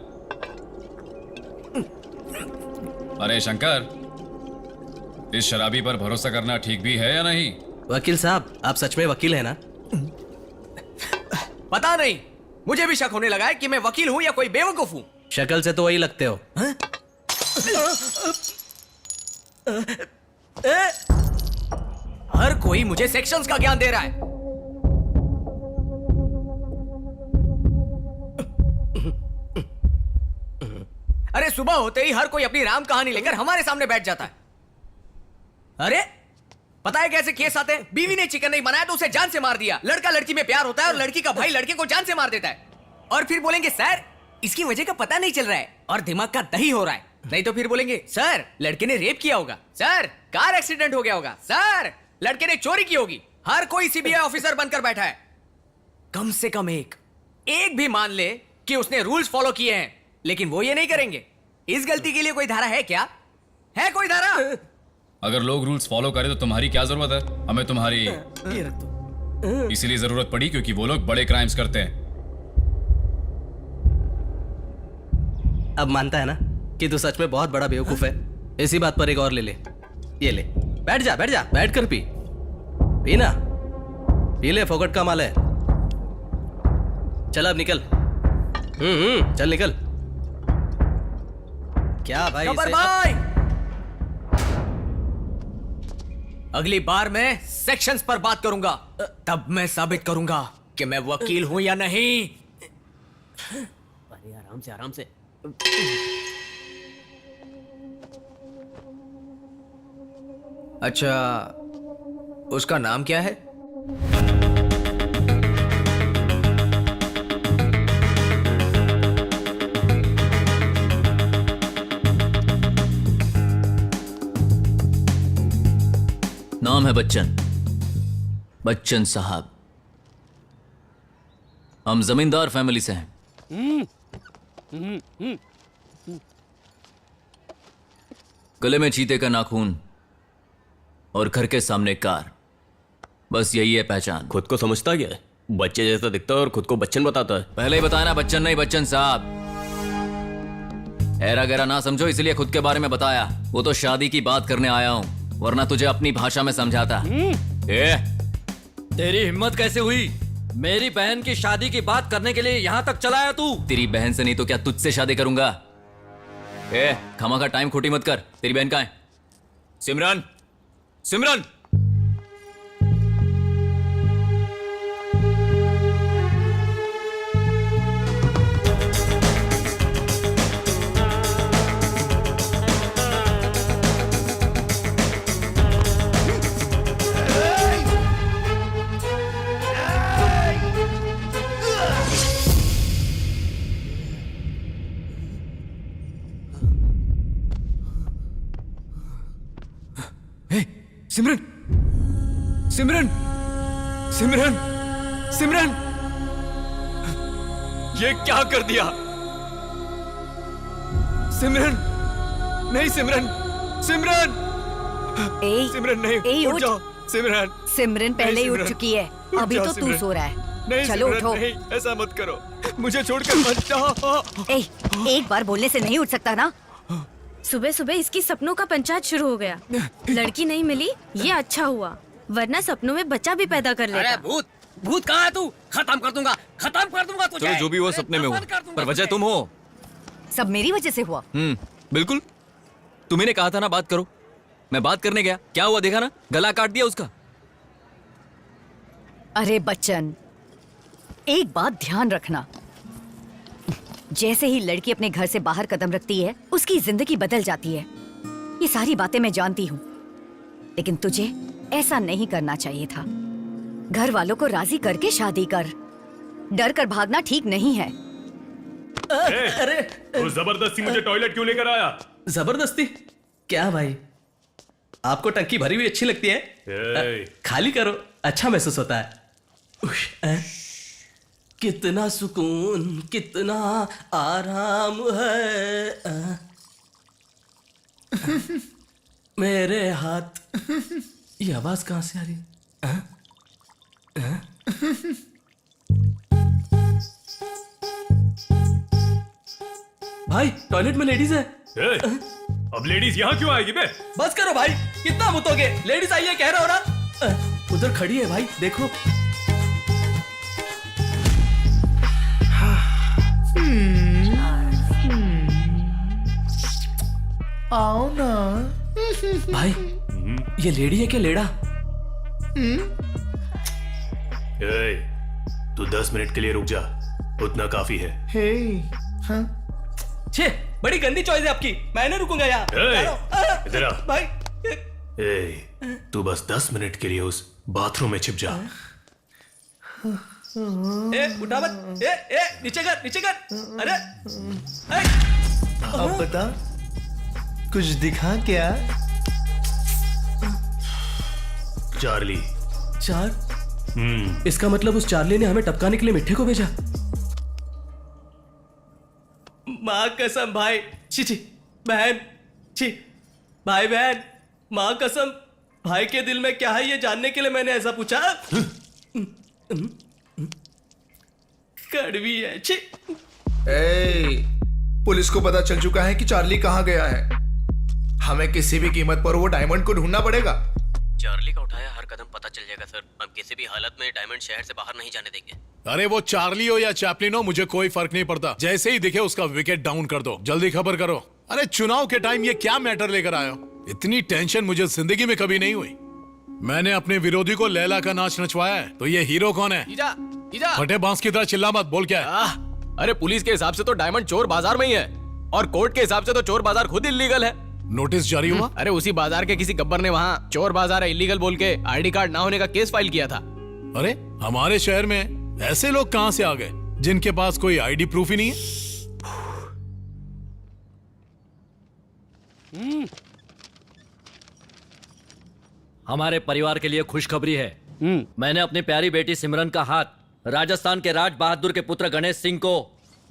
अरे शंकर, इस शराबी पर भरोसा करना ठीक भी है या नहीं? वकील साहब, आप सच में वकील हैं ना? पता नहीं, मुझे भी शक होने लगा है कि मैं वकील हूँ या कोई बेवकूफ हूँ। शक्ल से तो वही लगते हो। हर कोई मुझे सेक्शंस का ज्ञान दे रहा है। अरे सुबह होते ही हर कोई अपनी राम कहानी लेकर हमारे सामने बैठ जाता है। अरे पता है कैसे केस आते हैं? बीवी ने चिकन नहीं बनाया तो उसे जान से मार दिया। लड़का लड़की में प्यार होता है और लड़की का भाई लड़के को जान से मार देता है। और फिर बोलेंगे सर इसकी वजह का पता नहीं चल रहा है और दिमाग का दही हो रहा है। नहीं तो फिर बोलेंगे सर लड़के ने रेप किया होगा, सर कार एक्सीडेंट हो गया होगा, सर लड़के ने चोरी की होगी। हर कोई सीबीआई ऑफिसर बनकर बैठा है। कम से कम एक भी मान ले कि उसने रूल्स फॉलो किए हैं, लेकिन वो ये नहीं करेंगे। इस गलती के लिए कोई धारा है क्या? है कोई धारा? अगर लोग रूल्स फॉलो करें तो तुम्हारी क्या जरूरत है? हमें तुम्हारी इसीलिए जरूरत पड़ी क्योंकि वो लोग बड़े क्राइम्स करते हैं। अब मानता है ना कि तू सच में बहुत बड़ा बेवकूफ है? इसी बात पर एक और ले ले। ये ले, बैठ जा बैठ कर पी ना, पी ले, फोकट का माल है। चल अब निकल। चल निकल। क्या भाई? गब्बर भाई, अगली बार मैं सेक्शंस पर बात करूंगा, तब मैं साबित करूंगा कि मैं वकील हूं या नहीं। अरे आराम से आराम से। अच्छा, उसका नाम क्या है? नाम है बच्चन साहब। हम जमींदार फैमिली से हैं। गले में चीते का नाखून और घर के सामने कार, बस यही है पहचान। खुद को समझता क्या है? बच्चे जैसा दिखता है और खुद को बच्चन बताता है। पहले ही बताया ना, बच्चन नहीं बच्चन साहब। ऐरा गैरा ना समझो, इसलिए खुद के बारे में बताया। वो तो शादी की बात करने आया हूं, वरना तुझे अपनी भाषा में समझाता। तेरी हिम्मत कैसे हुई मेरी बहन की शादी की बात करने के लिए यहाँ तक चला आया तू? तेरी बहन से नहीं तो क्या तुझसे शादी करूंगा? खमा का टाइम खोटी मत कर। तेरी बहन कहाँ है? सिमरन, सिमरन! सिमरन, सिमरन, सिमरन, सिमरन! ये क्या कर दिया? सिमरन, नहीं सिमरन, सिमरन! सिमरन नहीं, उठ जाओ। सिमरन, सिमरन पहले ही उठ चुकी है, अभी तो तू सो रहा है। नहीं, चलो उठो। नहीं, ऐसा मत करो, मुझे छोड़कर मत जाओ। एक बार बोलने से नहीं उठ सकता ना? सुबह सुबह इसकी सपनों का पंचायत शुरू हो गया। लड़की नहीं मिली, ये अच्छा हुआ, वरना सपनों में बच्चा भी पैदा कर लेता। अरे भूत कहाँ है तू? खत्म कर दूंगा तुझे। चलो जो भी हुआ सपने में हुआ, पर वजह तुम हो। सब मेरी वजह से हुआ। बिल्कुल, तुम्ही ने कहा था ना बात करो। मैं बात करने गया, क्या हुआ देखा ना, गला काट दिया उसका। अरे बच्चन, एक बात ध्यान रखना, जैसे ही लड़की अपने घर से बाहर कदम रखती है उसकी जिंदगी बदल जाती है। ये सारी बातें मैं जानती हूँ, लेकिन तुझे ऐसा नहीं करना चाहिए था। घर वालों को राजी करके शादी कर। डर कर भागना ठीक नहीं है। अरे वो जबरदस्ती मुझे टॉयलेट क्यों लेकर आया? जबरदस्ती? क्या भाई, आपको टंकी भरी हुई अच्छी लगती है? खाली करो, अच्छा महसूस होता है। कितना सुकून, कितना आराम है मेरे हाथ। ये आवाज कहां से आ रही है? भाई टॉयलेट में लेडीज है। अब लेडीज यहाँ क्यों आएगी बे? बस करो भाई, कितना मुतोगे? लेडीज आई है कह रहा हो ना। उधर खड़ी है भाई, देखो। आओ ना। भाई ये लेडी है क्या लेड़ा? तू 10 मिनट के लिए रुक जा, उतना काफी है। छे, बड़ी गंदी चॉइस है आपकी, मैं नहीं रुकूंगा यहाँ। इधर आ। भाई तू बस 10 मिनट के लिए उस बाथरूम में छिप जा। उठा मत। नीचे कर, नीचे कर। अरे अब बता, कुछ दिखा क्या? चार्ली। इसका मतलब उस चार्ली ने हमें टपकाने के लिए मिठ्ठे को भेजा। माँ कसम भाई, छी छी, बहन, छी, भाई बहन, माँ कसम, भाई के दिल में क्या है ये जानने के लिए मैंने ऐसा पूछा। कड़वी है, छी। पुलिस को पता चल चुका है कि चार्ली कहाँ गया है। हमें किसी भी कीमत पर वो डायमंड को ढूंढना पड़ेगा। चार्ली का उठाया हर कदम पता चल जाएगा सर। हम किसी भी हालत में डायमंड शहर से बाहर नहीं जाने देंगे। अरे वो चार्ली हो या चैपलिन हो, मुझे कोई फर्क नहीं पड़ता। जैसे ही दिखे उसका विकेट डाउन कर दो। जल्दी खबर करो। अरे चुनाव के टाइम ये क्या मैटर लेकर आए हो? इतनी टेंशन मुझे जिंदगी में कभी नहीं हुई। मैंने अपने विरोधी को लैला का नाच नचवाया है, तो ये हीरो कौन है? फटे बांस की तरह चिल्ला मत, बोल क्या है? अरे पुलिस के हिसाब से तो डायमंड चोर बाजार में ही है, और कोर्ट के हिसाब से तो चोर बाजार खुद इल्लीगल है। नोटिस जारी हुआ? अरे उसी बाजार के किसी गब्बर ने वहाँ चोर बाजार है इल्लीगल बोल के आईडी कार्ड ना होने का केस फाइल किया था। अरे हमारे शहर में ऐसे लोग कहां से आ गए जिनके पास कोई आईडी प्रूफ ही नहीं है? हमारे परिवार के लिए खुशखबरी है। मैंने अपनी प्यारी बेटी सिमरन का हाथ राजस्थान के राज बहादुर के पुत्र गणेश सिंह को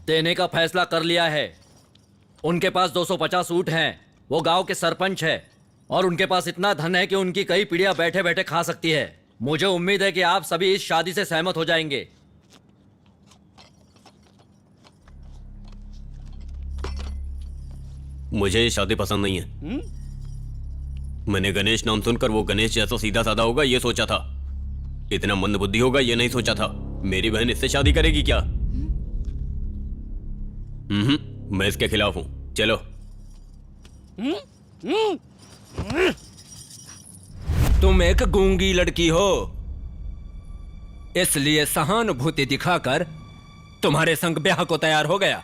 देने का फैसला कर लिया है। उनके पास 250 ऊंट हैं, वो गांव के सरपंच है, और उनके पास इतना धन है कि उनकी कई पीढ़ियां बैठे बैठे खा सकती है। मुझे उम्मीद है कि आप सभी इस शादी से सहमत हो जाएंगे। मुझे ये शादी पसंद नहीं है। मैंने गणेश नाम सुनकर वो गणेश जैसा सीधा साधा होगा ये सोचा था, इतना मंदबुद्धि होगा ये नहीं सोचा था। मेरी बहन इससे शादी करेगी क्या? मैं इसके खिलाफ हूं। चलो। तुम एक गूंगी लड़की हो, इसलिए सहानुभूति दिखाकर तुम्हारे संग ब्याह को तैयार हो गया।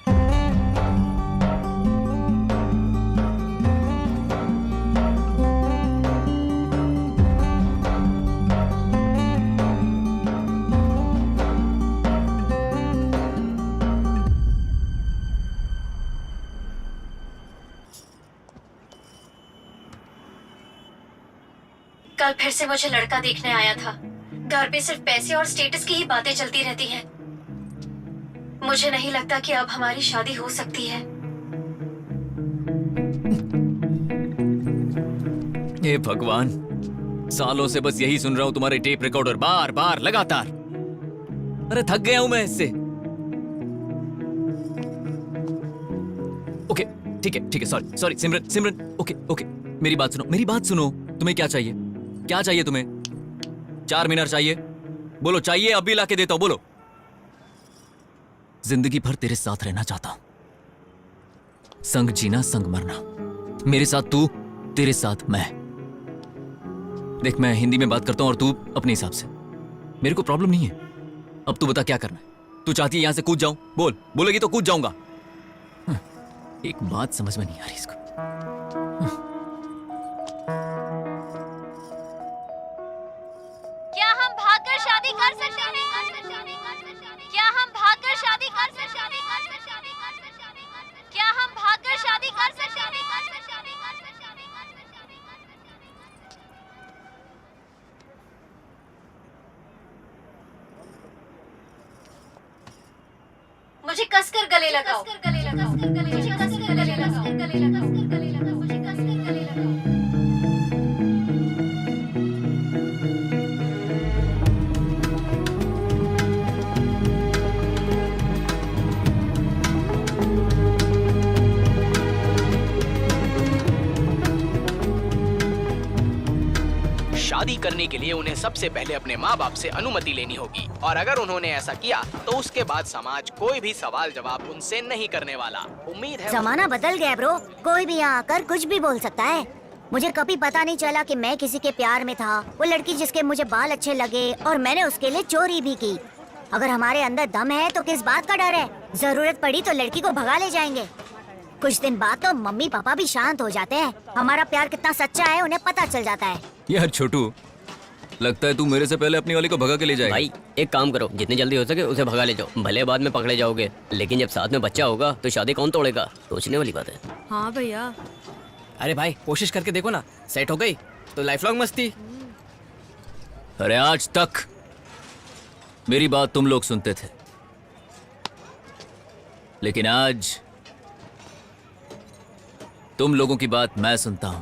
कल फिर से मुझे लड़का देखने आया था। घर पे सिर्फ पैसे और स्टेटस की ही बातें चलती रहती हैं। मुझे नहीं लगता कि अब हमारी शादी हो सकती है। हे भगवान, सालों से बस यही सुन रहा हूं तुम्हारे टेप रिकॉर्डर बार बार लगातार। अरे थक गया हूं मैं इससे। ओके ठीक है सॉरी सिमरन सिमरन ओके मेरी बात सुनो। तुम्हें क्या चाहिए? क्या चाहिए तुम्हें? 4 मीनार चाहिए? बोलो चाहिए, अभी लाके देता हूं, बोलो। जिंदगी भर तेरे साथ रहना चाहता हूं, संग जीना संग मरना, मेरे साथ तू, तेरे साथ मैं। देख मैं हिंदी में बात करता हूं और तू अपने हिसाब से। मेरे को प्रॉब्लम नहीं है। अब तू बता क्या करना है? तू चाहती है यहां से कूद जाऊं? बोलेगी तो कूद जाऊंगा। एक बात समझ में नहीं आ रही इसको। क्या हम भागकर शादी कर सकते हैं? क्या हम भागकर शादी कर सकते हैं? क्या हम भागकर शादी कर सकते हैं? मुझे कसकर गले लगाओ। मुझे कसकर गले लगाओ। मुझे कसकर गले लगाओ। मुझे कसकर गले लगाओ। शादी करने के लिए उन्हें सबसे पहले अपने माँ बाप से अनुमति लेनी होगी, और अगर उन्होंने ऐसा किया तो उसके बाद समाज कोई भी सवाल जवाब उनसे नहीं करने वाला। उम्मीद है जमाना बदल गया ब्रो, कोई भी यहाँ आकर कुछ भी बोल सकता है। मुझे कभी पता नहीं चला कि मैं किसी के प्यार में था। वो लड़की जिसके मुझे बाल अच्छे लगे और मैंने उसके लिए चोरी भी की। अगर हमारे अंदर दम है तो किस बात का डर है? जरूरत पड़ी तो लड़की को भगा ले जाएंगे। कुछ दिन बाद तो मम्मी पापा भी शांत हो जाते हैं। हमारा प्यार कितना सच्चा है उन्हें पता चल जाता है। यार छोटू, लगता है तू मेरे से पहले अपनी वाली को भगा के ले जाएगा। भाई एक काम करो, जितनी जल्दी हो सके उसे भगा ले जाओ। भले बाद में पकड़े जाओगे, लेकिन जब साथ में बच्चा होगा तो शादी कौन तोड़ेगा? सोचने वाली बात है। हाँ भैया। अरे भाई कोशिश करके देखो ना, सेट हो गई तो लाइफ लॉन्ग मस्ती। अरे आज तक मेरी बात तुम लोग सुनते थे, लेकिन आज तुम लोगों की बात मैं सुनता हूं।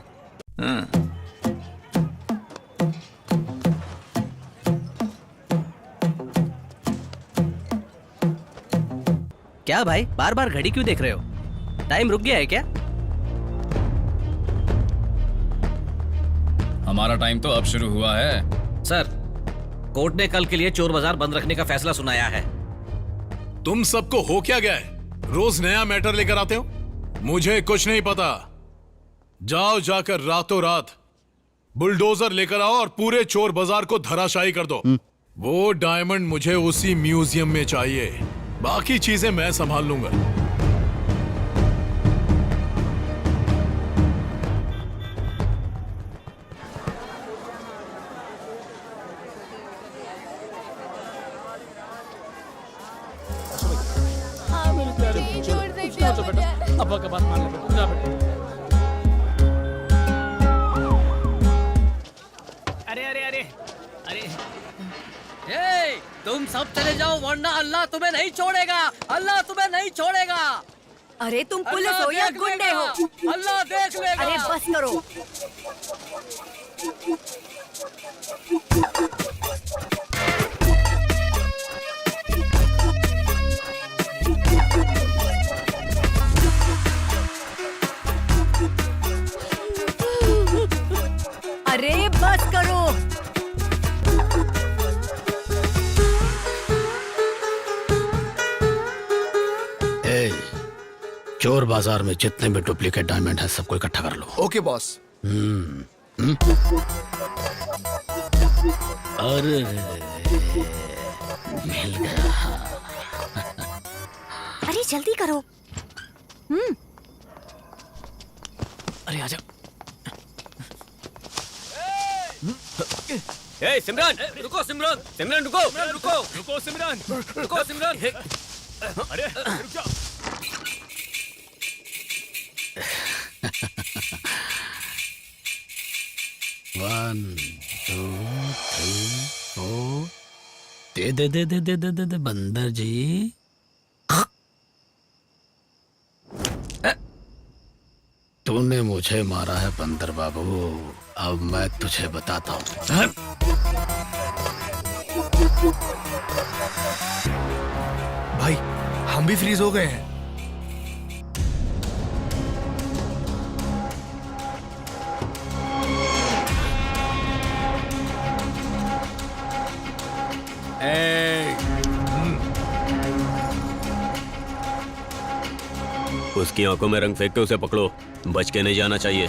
क्या भाई बार बार घड़ी क्यों देख रहे हो? टाइम रुक गया है क्या? हमारा टाइम तो अब शुरू हुआ है। सर, कोर्ट ने कल के लिए चोर बाजार बंद रखने का फैसला सुनाया है। तुम सबको हो क्या गया है? रोज नया मैटर लेकर आते हो। मुझे कुछ नहीं पता। जाओ जाकर रातों रात बुलडोजर लेकर आओ और पूरे चोर बाजार को धराशायी कर दो। वो डायमंड मुझे उसी म्यूजियम में चाहिए। बाकी चीजें मैं संभाल लूंगा। अब्बा का बात मान ले जा बेटा। अरे अरे अरे अरे ए, तुम सब चले जाओ वरना अल्लाह तुम्हें नहीं छोड़ेगा। अल्लाह तुम्हें नहीं छोड़ेगा। अरे तुम पुलिस हो या गुंडे हो? अल्लाह देख लेगा। अरे बस करो। अरे बस करो। चोर बाजार में जितने भी डुप्लीकेट डायमंड है सबको इकट्ठा कर लो। Okay boss. अरे मिल गया। अरे जल्दी करो। अरे आजा। ए सिमरन, रुको सिमरन, सिमरन रुको, रुको, रुको सिमरन, रुको सिमरन। अरे रुक जाओ। One two three four. दे दे दे दे दे दे दे दे बंदर जी। तूने मुझे मारा है बंदर बाबू, अब मैं तुझे बताता हूँ। भाई हम भी फ्रीज हो गए हैं। उसकी आंखों में रंग फेंक के उसे पकड़ो, बच के नहीं जाना चाहिए।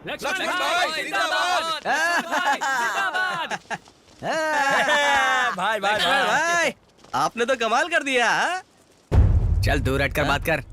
लक्ष्मण भाई जिंदाबाद। भाई भाई भाई आपने तो कमाल कर दिया। चल दूर हटकर बात कर।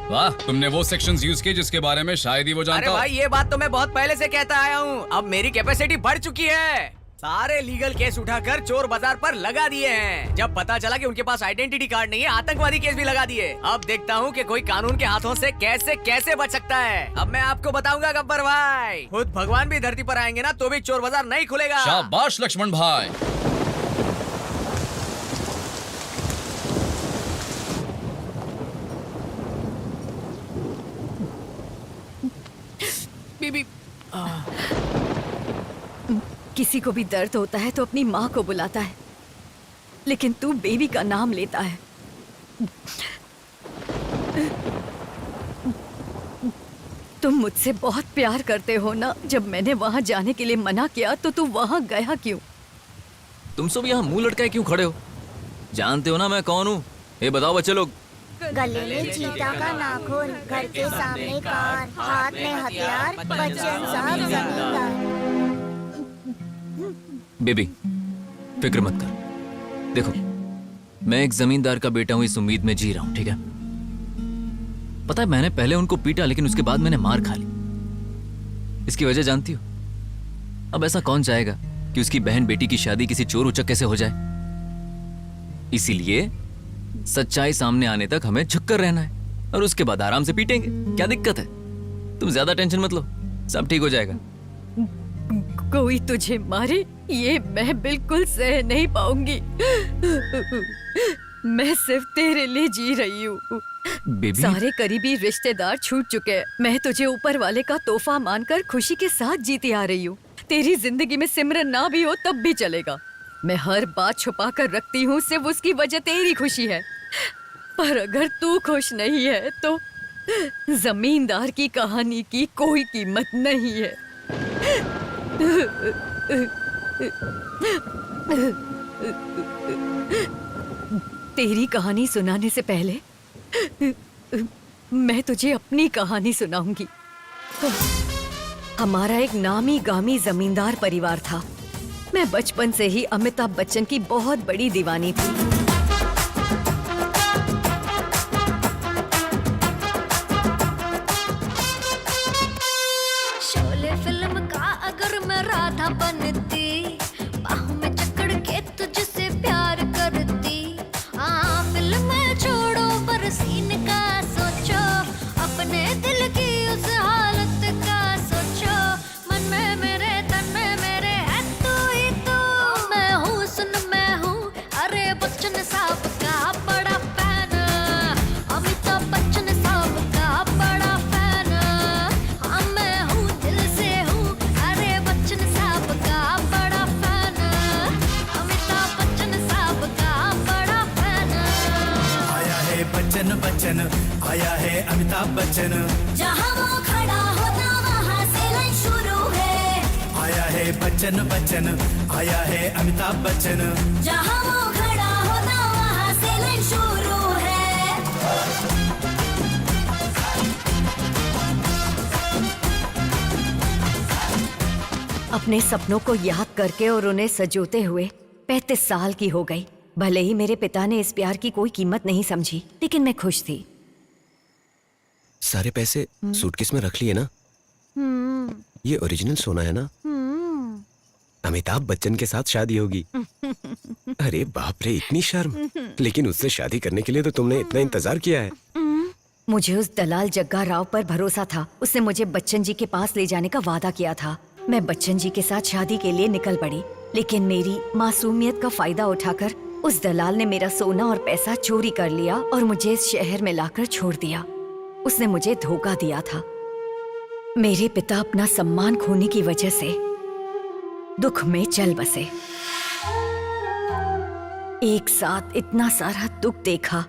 वाह, तुमने वो सेक्शंस यूज किए जिसके बारे में शायद ही वो जानता अरे हो। भाई ये बात तो मैं बहुत पहले से कहता आया हूँ। अब मेरी कैपेसिटी बढ़ चुकी है। सारे लीगल केस उठाकर चोर बाजार पर लगा दिए हैं। जब पता चला कि उनके पास आइडेंटिटी कार्ड नहीं है, आतंकवादी केस भी लगा दिए। अब देखता हूँ कि कोई कानून के हाथों से कैसे कैसे बच सकता है। अब मैं आपको बताऊंगा गब्बर भाई, खुद भगवान भी धरती पर आएंगे ना तो भी चोर बाजार नहीं खुलेगा। शाबाश लक्ष्मण भाई। बीबी, किसी को भी दर्द होता है तो अपनी माँ को बुलाता है, लेकिन तू बेबी का नाम लेता है। तुम मुझसे बहुत प्यार करते हो ना। जब मैंने वहाँ जाने के लिए मना किया तो तू वहाँ गया क्यों? तुम सब यहाँ मुंह लटकाए क्यों खड़े हो? जानते हो ना मैं कौन हूँ? ये बताओ बच्चे लोग। गले में चीता का नाखून, घर के सामने कार, हाथ में हथियार, बच्चन साहब जमींदार। बेबी, फिक्र मत कर। देखो, मैं एक जमींदार का बेटा हूँ, इस उम्मीद में जी रहा हूँ, ठीक है? पता है मैंने पहले उनको पीटा, लेकिन उसके बाद मैंने मार खा ली। इसकी वजह जानती हो? अब ऐसा कौन चाहेगा कि उसकी बहन बेटी की शादी किसी चोर उचक्के से हो जाए? इसीलिए सच्चाई सामने आने तक हमें झुककर रहना है और उसके बाद आराम से पीटेंगे। क्या दिक्कत है? तुम ज्यादा टेंशन मत लो, सब ठीक हो जाएगा। कोई तुझे मारे ये मैं बिल्कुल सह नहीं पाऊंगी। मैं सिर्फ तेरे लिए जी रही हूँ। बेबी, सारे करीबी रिश्तेदार छूट चुके हैं। मैं तुझे ऊपर वाले का तोहफा मानकर खुशी के साथ जीती आ रही हूँ। तेरी जिंदगी में सिमरन ना भी हो तब भी चलेगा। मैं हर बात छुपा कर रखती हूँ, सिर्फ उसकी वजह तेरी खुशी है। पर अगर तू खुश नहीं है तो जमींदार की कहानी की कोई कीमत नहीं है। तेरी कहानी सुनाने से पहले मैं तुझे अपनी कहानी सुनाऊंगी। हमारा एक नामी गामी जमींदार परिवार था। मैं बचपन से ही अमिताभ बच्चन की बहुत बड़ी दीवानी थी। शोले फिल्म का अगर मैं राधा बनती, बाहों में जकड़ के तुझसे प्यार करती। फिल्म छोड़ो पर सीन का सोचो, अपने दिल की उस हालत का सोचो। मन में मेरे तन में मेरे है तू ही तू। मैं हूँ सुन मैं हूँ, अरे बच्चन साहब का बड़ा फैन। अमिताभ बच्चन साहब का बड़ा फैन। हाँ मैं हूँ दिल से हूँ, अरे बच्चन साहब का बड़ा फैन। अमिताभ बच्चन साहब का बड़ा फैन। आया है बच्चन बच्चन, आया है अमिताभ बच्चन। जहाँ वो खड़ा होता वहाँ से लाइन शुरू है। आया है बच्चन बच्चन, आया है अमिताभ बच्चन। जहाँ वो खड़ा होता वहाँ से लाइन शुरू है। अपने सपनों को याद करके और उन्हें सजोते हुए 35 साल की हो गई। भले ही मेरे पिता ने इस प्यार की कोई कीमत नहीं समझी, लेकिन मैं खुश थी। सारे पैसे सूटकेस में रख लिए ना? ये ओरिजिनल सोना है ना? अमिताभ बच्चन के साथ शादी होगी। अरे बाप रे, इतनी शर्म। लेकिन उससे शादी करने के लिए तो तुमने इतना इंतजार किया है। मुझे उस दलाल जग्गा राव पर भरोसा था। उसने मुझे बच्चन जी के पास ले जाने का वादा किया था। मैं बच्चन जी के साथ शादी के लिए निकल पड़ी, लेकिन मेरी मासूमियत का फायदा उठाकर उस दलाल ने मेरा सोना और पैसा चोरी कर लिया और मुझे इस शहर में लाकर छोड़ दिया। उसने मुझे धोखा दिया था। मेरे पिता अपना सम्मान खोने की वजह से दुख में चल बसे। एक साथ इतना सारा दुख देखा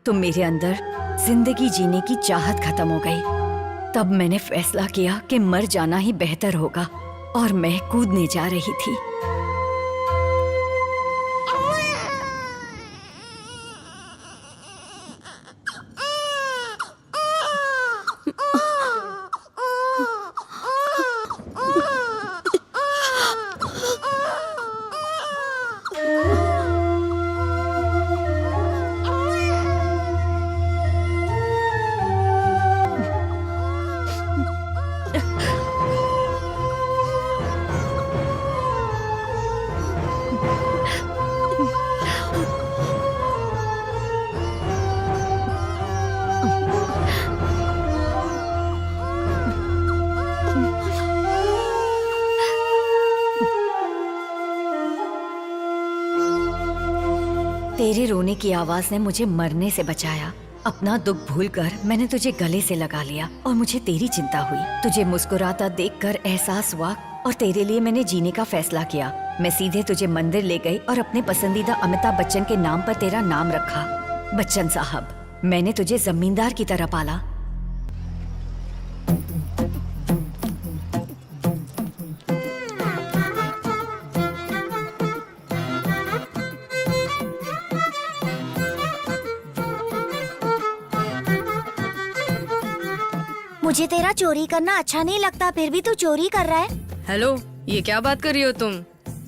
तो मेरे अंदर जिंदगी जीने की चाहत खत्म हो गई। तब मैंने फैसला किया कि मर जाना ही बेहतर होगा और मैं कूदने जा रही थी। तेरे रोने की आवाज ने मुझे मरने से बचाया। अपना दुख भूलकर मैंने तुझे गले से लगा लिया और मुझे तेरी चिंता हुई। तुझे मुस्कुराता देखकर एहसास हुआ और तेरे लिए मैंने जीने का फैसला किया। मैं सीधे तुझे मंदिर ले गई और अपने पसंदीदा अमिताभ बच्चन के नाम पर तेरा नाम रखा। बच्चन साहब, मैंने तुझे जमींदार की तरह पाला। मुझे तेरा चोरी करना अच्छा नहीं लगता, फिर भी तू चोरी कर रहा है। हेलो, ये क्या बात कर रही हो तुम?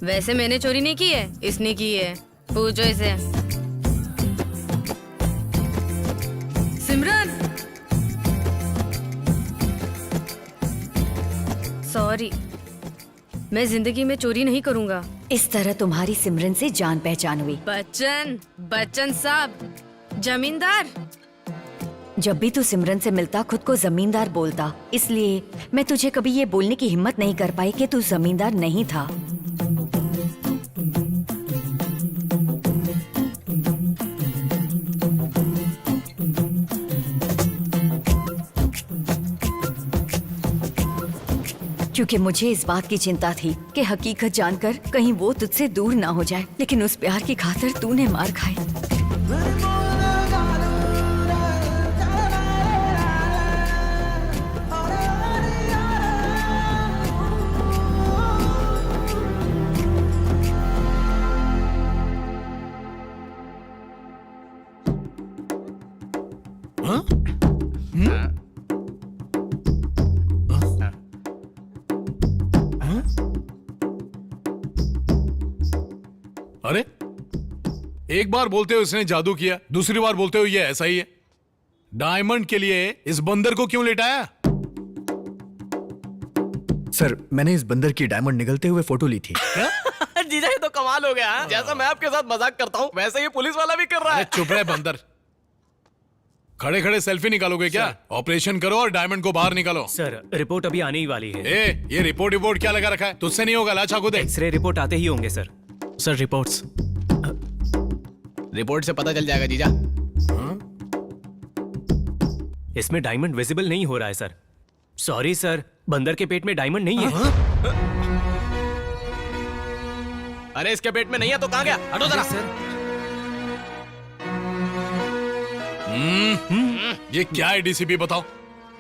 वैसे मैंने चोरी नहीं की है, इसने की है। पूछो इसे। सिमरन, सॉरी, मैं जिंदगी में चोरी नहीं करूंगा। इस तरह तुम्हारी सिमरन से जान पहचान हुई। बच्चन साहब, जमींदार। जब भी तू सिमरन से मिलता खुद को जमींदार बोलता, इसलिए मैं तुझे कभी ये बोलने की हिम्मत नहीं कर पाई कि तू जमींदार नहीं था। क्योंकि मुझे इस बात की चिंता थी कि हकीकत जानकर कहीं वो तुझसे दूर ना हो जाए, लेकिन उस प्यार की खातिर तूने मार खाई। अरे, एक बार बोलते हो इसने जादू किया, दूसरी बार बोलते हो ये ऐसा ही है। डायमंड के लिए इस बंदर को क्यों लेटाया? सर, मैंने इस बंदर की डायमंड निगलते हुए फोटो ली थी। जीजा, ये तो कमाल हो गया। जैसा मैं आपके साथ मजाक करता हूँ वैसे ये पुलिस वाला भी कर रहा है। चुप रहे बंदर। खड़े खड़े सेल्फी निकालोगे क्या? ऑपरेशन करो और डायमंड को बाहर निकालो। सर, रिपोर्ट अभी आने ही वाली है। ये रिपोर्ट क्या लगा रखा है? तुझसे नहीं होगा, ला चाकू दे। एक्सरे रिपोर्ट आते ही होंगे सर। सर, रिपोर्ट से पता चल जाएगा जीजा। इसमें डायमंड विजिबल नहीं हो रहा है सर। सॉरी सर, बंदर के पेट में डायमंड नहीं है। अरे, इसके पेट में नहीं है तो कहाँ गया? हटो जरा। ये क्या है डीसीपी, बताओ।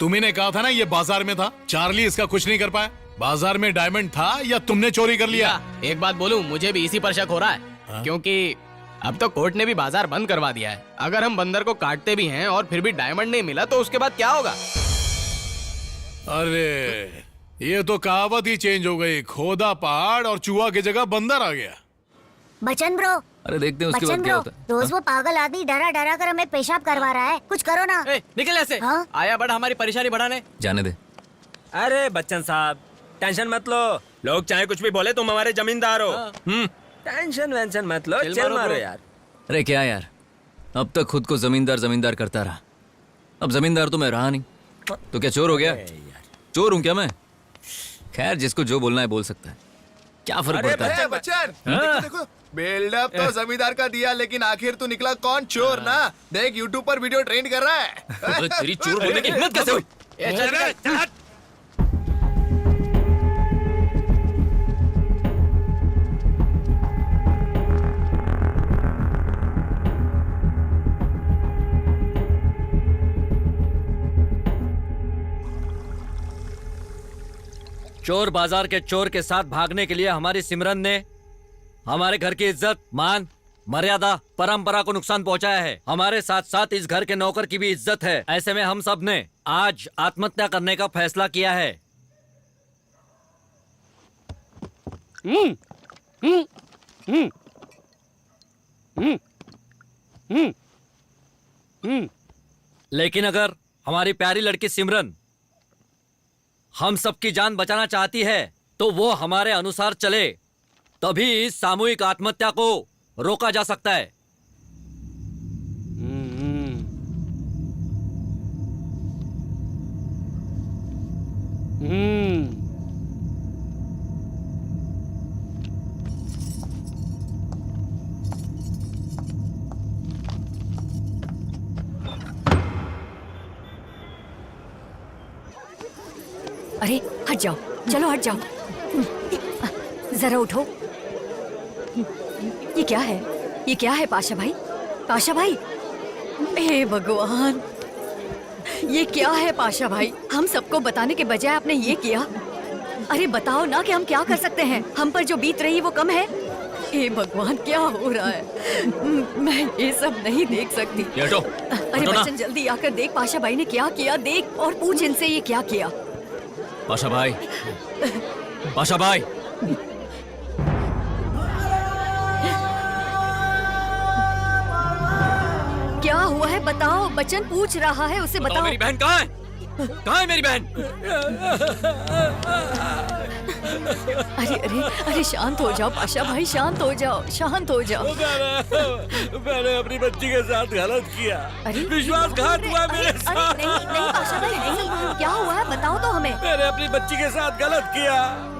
तुम्ही ने कहा था ना ये बाजार में था। चार्ली इसका कुछ नहीं कर पाया। बाजार में डायमंड था या तुमने चोरी कर लिया? एक बात बोलूं, मुझे भी इसी पर शक हो रहा है। क्योंकि अब तो कोर्ट ने भी बाजार बंद करवा दिया है। अगर हम बंदर को काटते भी हैं और फिर भी डायमंड नहीं मिला तो उसके बाद क्या होगा? अरे, ये तो कहावत ही चेंज हो गई। खोदा पहाड़ और चूहा की जगह बंदर आ गया। बच्चन ब्रो, अरे देखते हैं उसके बाद क्या होता है। रोज वो पागल आदमी डरा डरा कर हमें पेशाब करवा रहा है, कुछ करो ना। निकल ऐसे। आया बड़ा हमारी परेशानी बढ़ाने। जाने दे। अरे बच्चन साहब, टेंशन मत लो। लोग चाहे कुछ भी बोले, तुम हमारे जमींदार हो। टेंशन वेंशन मत लो, चल मारो यार। अरे क्या यार, अब तक खुद को जमींदार करता रहा। अब जमींदार तो मैं रहा नहीं, तो क्या चोर हो गया? चोर हूं क्या मैं? खैर, जिसको जो बोलना है बोल सकता है, क्या फर्क पड़ता है? बच्चन, देखो बिल्डअप तो जमींदार का दिया, लेकिन आखिर तू निकला कौन? चोर ना। देख, यूट्यूब पर वीडियो ट्रेंड कर रहा है। तेरी चोर बोलने की हिम्मत कैसे हुई? चोर बाजार के चोर के साथ भागने के लिए हमारी सिमरन ने हमारे घर की इज्जत, मान, मर्यादा, परंपरा को नुकसान पहुंचाया है। हमारे साथ साथ इस घर के नौकर की भी इज्जत है। ऐसे में हम सब ने आज आत्महत्या करने का फैसला किया है। लेकिन अगर हमारी प्यारी लड़की सिमरन हम सबकी जान बचाना चाहती है तो वो हमारे अनुसार चले, तभी इस सामूहिक आत्महत्या को रोका जा सकता है। अरे हट जाओ, चलो हट जाओ। जरा उठो। ये क्या है? ये क्या है पाशा भाई? पाशा भाई, हे भगवान, ये क्या है पाशा भाई? हम सबको बताने के बजाय आपने ये किया। अरे बताओ ना कि हम क्या कर सकते हैं? हम पर जो बीत रही वो कम है? हे भगवान, क्या हो रहा है? मैं ये सब नहीं देख सकती। अरे बच्चन, जल्दी आकर देख पाशा भाई ने क्या किया। देख और पूछ इनसे ये क्या किया। पाशा भाई, पाशा भाई, क्या हुआ है बताओ। बच्चन पूछ रहा है, उसे बताओ। मेरी बहन कहाँ है? कहाँ है मेरी बहन? अरे अरे अरे, शांत हो जाओ पाशा भाई, शांत हो जाओ, शांत हो जाओ। मैंने अपनी बच्ची के साथ गलत किया। विश्वासघात हुआ मेरे साथ। नहीं नहीं पाशा भाई, नहीं, क्या हुआ है बताओ तो हमें। मैंने अपनी बच्ची के साथ गलत किया।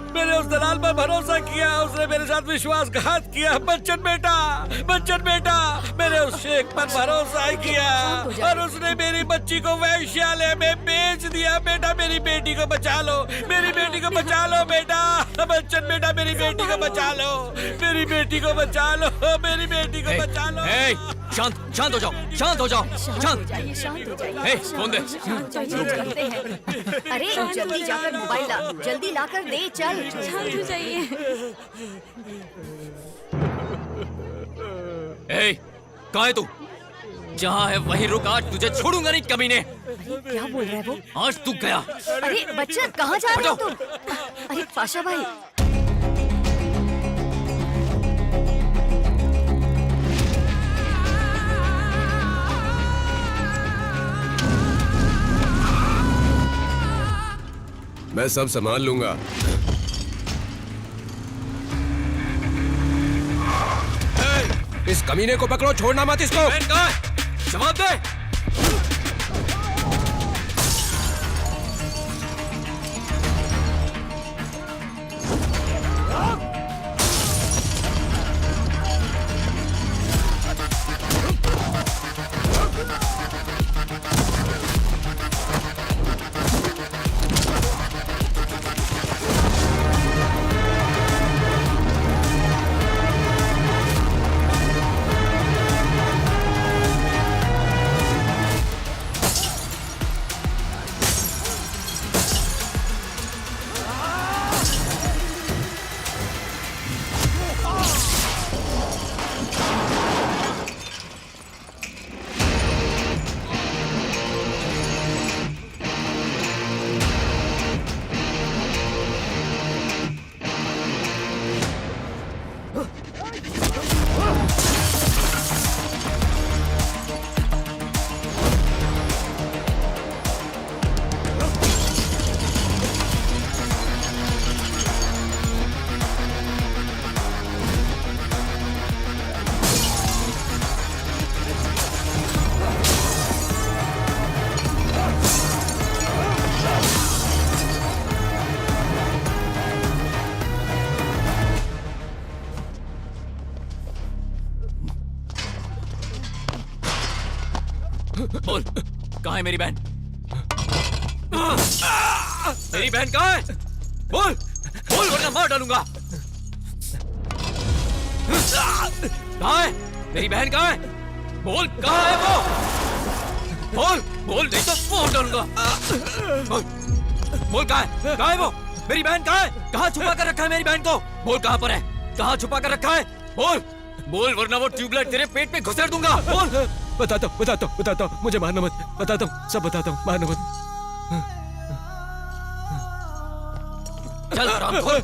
मैंने उस दलाल पर भरोसा किया, उसने मेरे साथ विश्वासघात किया। बच्चन बेटा, बच्चन बेटा, मैंने उस शेख पर भरोसा किया और उसने मेरी बच्ची को वैश्यालय में बेच दिया। बेटा, मेरी बेटी को बचा लो, मेरी बेटी को बचा लो बेटा। बच्चन बेटा, मेरी बेटी को बचा लो, मेरी बेटी को बचा लो, मेरी बेटी को बचा लो। शांत, शांत हो जाओ, शांत हो जाओ, शांत। शांत हो जाइए। फोन दे। करते हैं। अरे जल्दी जाकर मोबाइल ला, जल्दी लाकर दे। चल, शांत हो जाइए। कहाँ है तू? जहाँ है वहीं रुक, आज तुझे छोड़ूंगा नहीं कमीने। क्या बोल रहा है वो? आज तू गया। अरे बच्चन, कहाँ जा रहे हो तुम? अरे पाशा भाई, मैं सब संभाल लूंगा। इस कमीने को पकड़ो, छोड़ना मत इसको। जवाब दे। बोल, कहाँ है मेरी बहन? मेरी बहन कहाँ है? बोल, बोल वरना मार डालूंगा। कहाँ है मेरी बहन? कहाँ है? बोल, कहाँ है वो? बोल, बोल नहीं तो मार डालूंगा। बोल, बोल कहाँ है? कहाँ है वो? मेरी बहन कहाँ है? कहाँ छुपा कर रखा है मेरी बहन को? बोल कहाँ पर है? कहाँ छुपा कर रखा है? बोल, बोल वरना वो ट्यूबलाइट तेरे पेट में घुसेड़ दूंगा। बोल। बताता हूँ, मुझे मारना मत। बताता हूँ, सब बताता हूँ, मारना मत। चल हरामखोर।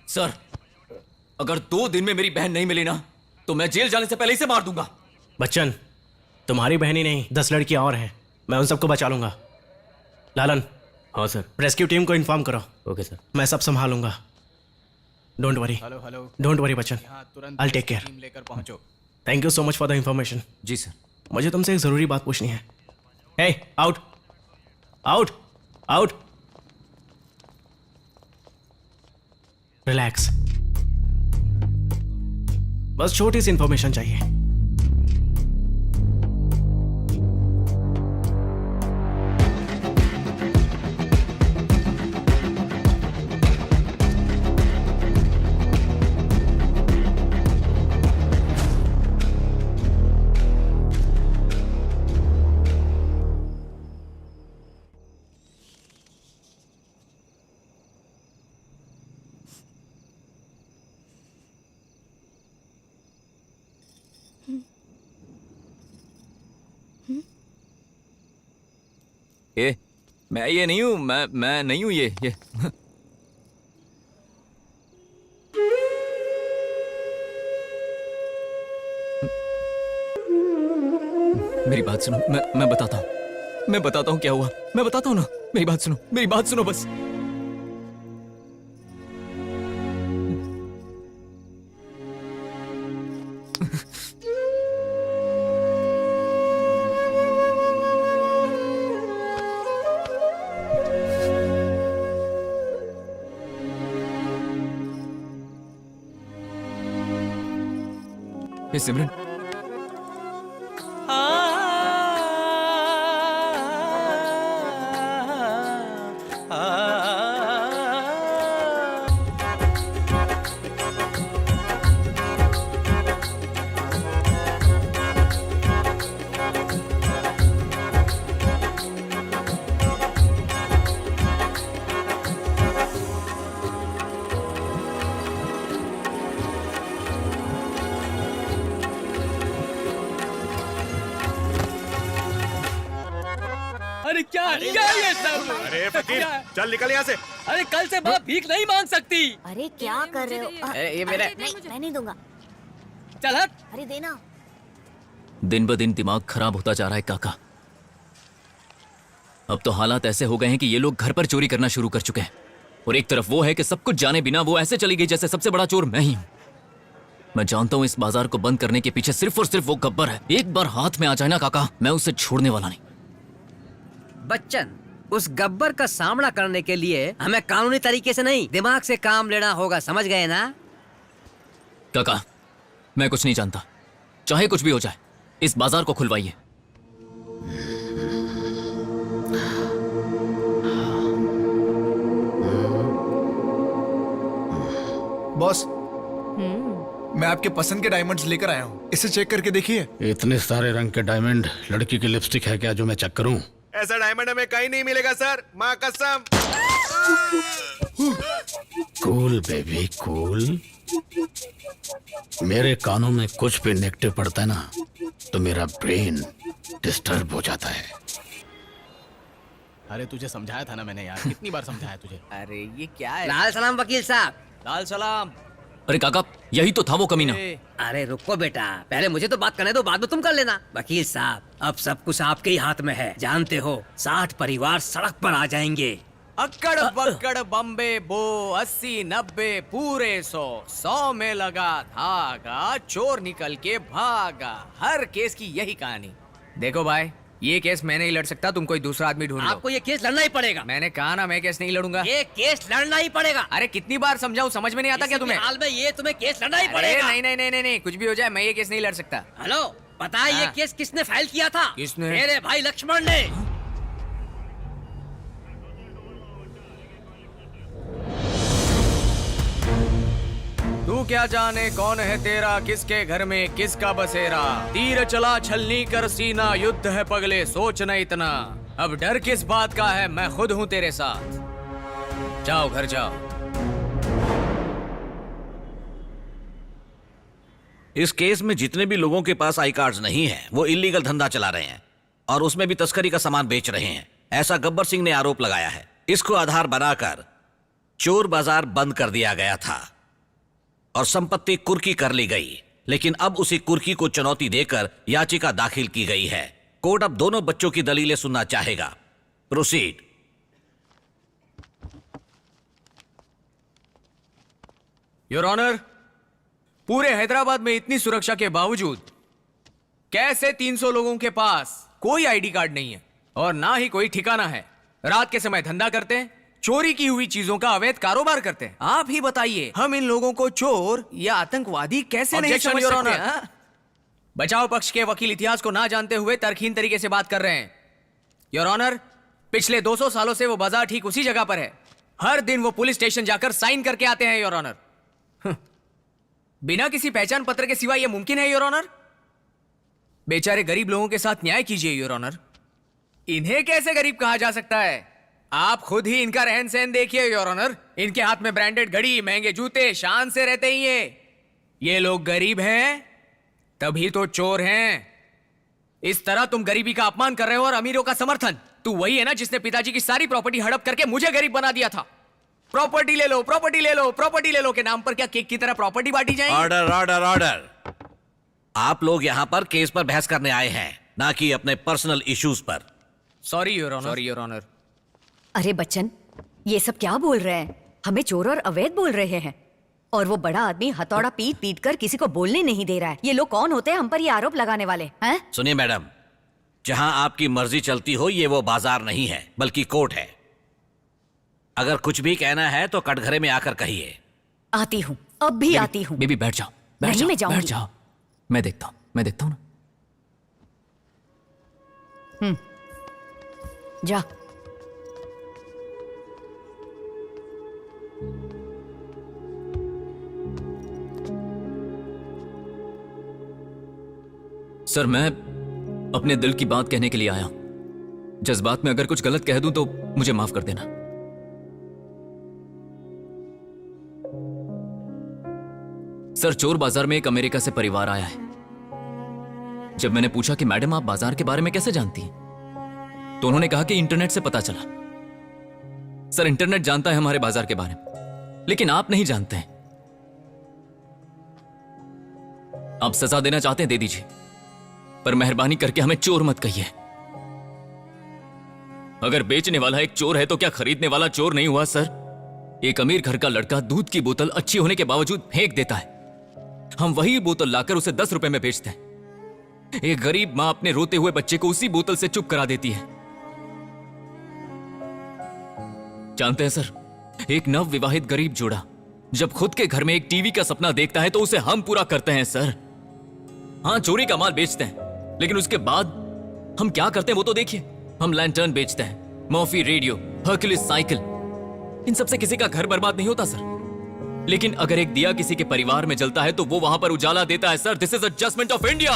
सर, अगर 2 दिन में मेरी बहन नहीं मिली ना तो मैं जेल जाने से पहले इसे मार दूंगा। बच्चन, तुम्हारी बहन ही नहीं 10 लड़कियां और हैं। मैं उन सबको बचा लूंगा। लालन। हाँ सर। रेस्क्यू टीम को इन्फॉर्म करो। Okay sir. मैं सब संभालूंगा। Don't worry. Don't worry Bachchan, I take care. लेकर पहुंचो। Thank you so much for the information. जी सर। मुझे तुमसे एक जरूरी बात पूछनी है। Hey, out out out. Relax, बस छोटी सी इंफॉर्मेशन चाहिए। ये मैं ये नहीं हूं, मैं नहीं हूं ये मेरी बात सुनो, मैं बताता हूं क्या हुआ, मैं बताता हूं ना। मेरी बात सुनो बस। ये सिमरन, अरे क्या ये सब? अरे फकीर, चल निकल यहाँ से। अरे कल से माँ भीख नहीं मांग सकती। अरे क्या कर रहे हो? ये मेरा नहीं, मैं नहीं दूंगा। चल हट। अरे देना। दिन ब दिन दिमाग खराब होता जा रहा है काका। अब तो हालात ऐसे हो गए हैं कि ये लोग घर पर चोरी करना शुरू कर चुके हैं, और एक तरफ वो है कि सब कुछ जाने बिना वो ऐसे चली गई जैसे सबसे बड़ा चोर मैं ही हूं। मैं जानता हूं इस बाजार को बंद करने के पीछे सिर्फ और सिर्फ वो गब्बर है। एक बार हाथ में आ जाए ना काका, मैं उसे छोड़ने वाला नहीं। बच्चन, उस गब्बर का सामना करने के लिए हमें कानूनी तरीके से नहीं, दिमाग से काम लेना होगा, समझ गए ना? काका, मैं कुछ नहीं जानता, चाहे कुछ भी हो जाए, इस बाजार को खुलवाइए। बॉस, मैं आपके पसंद के डायमंड्स लेकर आया हूँ, इसे चेक करके देखिए। इतने सारे रंग के डायमंड लड़की की लिपस्टिक है क्या जो मैं चेक करूं? ऐसा डायमंड हमें कहीं नहीं मिलेगा सर, माँ कसम। Cool baby cool. मेरे कानों में कुछ भी नेगेटिव पड़ता है ना तो मेरा ब्रेन डिस्टर्ब हो जाता है। अरे तुझे समझाया था ना मैंने यार, कितनी बार समझाया तुझे? अरे ये क्या है? लाल सलाम वकील साहब। लाल सलाम। अरे काका, यही तो था वो कमीना। अरे रुको बेटा, पहले मुझे तो बात करने दो, बाद में तुम कर लेना। वकील साहब, अब सब कुछ आपके ही हाथ में है। जानते हो 60 परिवार सड़क पर आ जाएंगे। अक्कड़ बक्कड़ बम्बे बो 80-90 पूरे 100 में लगा धागा, चोर निकल के भागा। हर केस की यही कहानी। देखो भाई, ये केस मैं नहीं लड़ सकता, तुम कोई दूसरा आदमी ढूंढ लो। आपको ये केस लड़ना ही पड़ेगा। मैंने कहा ना, मैं केस नहीं लड़ूंगा। ये केस लड़ना ही पड़ेगा। अरे कितनी बार समझाऊं, समझ में नहीं आता क्या तुम्हें? हाल में ये तुम्हें केस लड़ना ही अरे पड़ेगा। नहीं नहीं नहीं नहीं, कुछ भी हो जाए मैं ये केस नहीं लड़ सकता। हेलो, पता है ये हाँ। केस किसने फाइल किया था? किसने? मेरे भाई लक्ष्मण ने। तू क्या जाने कौन है तेरा, किसके घर में किसका बसेरा। तीर चला छलनी कर सीना, युद्ध है पगले सोच न इतना। अब डर किस बात का है, मैं खुद हूँ तेरे साथ। जाओ घर जाओ। इस केस में जितने भी लोगों के पास आई कार्ड्स नहीं हैं, वो इलीगल धंधा चला रहे हैं और उसमें भी तस्करी का सामान बेच रहे हैं, ऐसा गब्बर सिंह ने आरोप लगाया है। इसको आधार बनाकर चोर बाजार बंद कर दिया गया था और संपत्ति कुर्की कर ली गई, लेकिन अब उसी कुर्की को चुनौती देकर याचिका दाखिल की गई है। कोर्ट अब दोनों बच्चों की दलीलें सुनना चाहेगा। प्रोसीड। योर ऑनर, पूरे हैदराबाद में इतनी सुरक्षा के बावजूद कैसे 300 लोगों के पास कोई आईडी कार्ड नहीं है और ना ही कोई ठिकाना है। रात के समय धंधा करते हैं, चोरी की हुई चीजों का अवैध कारोबार करते हैं। आप ही बताइए, हम इन लोगों को चोर या आतंकवादी कैसे नहीं Objection, समझ Your सकते? Honor. हाँ? बचाव पक्ष के वकील इतिहास को ना जानते हुए तर्कहीन तरीके से बात कर रहे हैं। योर ऑनर, पिछले 200 सालों से वो बाजार ठीक उसी जगह पर है। हर दिन वो पुलिस स्टेशन जाकर साइन करके आते हैं योर ऑनर। बिना किसी पहचान पत्र के सिवा यह मुमकिन है योर ऑनर? बेचारे गरीब लोगों के साथ न्याय कीजिए योर ऑनर। इन्हें कैसे गरीब कहा जा सकता है? आप खुद ही इनका रहन सहन देखिए योर ऑनर। इनके हाथ में ब्रांडेड घड़ी, महंगे जूते, शान से रहते ही ये लोग गरीब हैं तभी तो चोर हैं। इस तरह तुम गरीबी का अपमान कर रहे हो और अमीरों का समर्थन। तू वही है ना जिसने पिताजी की सारी प्रॉपर्टी हड़प करके मुझे गरीब बना दिया था। प्रॉपर्टी ले लो, प्रॉपर्टी ले लो, प्रॉपर्टी ले लो के नाम पर क्या केक की तरह प्रॉपर्टी बांटी जाएगी? Order order order. आप लोग यहाँ पर केस पर बहस करने आए हैं, ना कि अपने पर्सनल इश्यूज पर। Sorry your honour. Sorry your honour. अरे बच्चन, ये सब क्या बोल रहे हैं? हमें चोर और अवैध बोल रहे हैं, और वो बड़ा आदमी हथौड़ा पीट पीट कर किसी को बोलने नहीं दे रहा है। ये लोग कौन होते हैं हम पर ये आरोप लगाने वाले हैं? सुनिए मैडम, जहां आपकी मर्जी चलती हो ये वो बाजार नहीं है बल्कि कोर्ट है। अगर कुछ भी कहना है तो कटघरे में आकर कहिए। आती हूँ, अब भी आती हूँ। बेबी बैठ जाओ, बैठ नहीं, जाओ, मैं जाऊंगी। बैठ जाओ। मैं देखता हूँ ना। जा। सर, मैं अपने दिल की बात कहने के लिए आया। जज्बात में अगर कुछ गलत कह दूं तो मुझे माफ कर देना। सर, चोर बाजार में एक अमेरिका से परिवार आया है। जब मैंने पूछा कि मैडम आप बाजार के बारे में कैसे जानती हैं, तो उन्होंने कहा कि इंटरनेट से पता चला। सर, इंटरनेट जानता है हमारे बाजार के बारे में, लेकिन आप नहीं जानते हैं। आप सजा देना चाहते हैं, दे दीजिए, पर मेहरबानी करके हमें चोर मत कहिए। अगर बेचने वाला एक चोर है तो क्या खरीदने वाला चोर नहीं हुआ? सर, एक अमीर घर का लड़का दूध की बोतल अच्छी होने के बावजूद फेंक देता है। हम वही बोतल लाकर उसे 10 रुपए में बेचते हैं। एक गरीब मां अपने रोते हुए बच्चे को उसी बोतल से चुप करा देती है। जानते हैं सर, एक नव विवाहित गरीब जोड़ा जब खुद के घर में एक टीवी का सपना देखता है तो उसे हम पूरा करते हैं। सर, हाँ, चोरी का माल बेचते हैं, लेकिन उसके बाद हम क्या करते हैं वो तो देखिए। हम लैंटर्न बेचते हैं, मॉफी रेडियो, हर्कुलिस साइकिल। इन सबसे किसी का घर बर्बाद नहीं होता सर, लेकिन अगर एक दिया किसी के परिवार में जलता है तो वो वहां पर उजाला देता है। Sir, this is adjustment of India.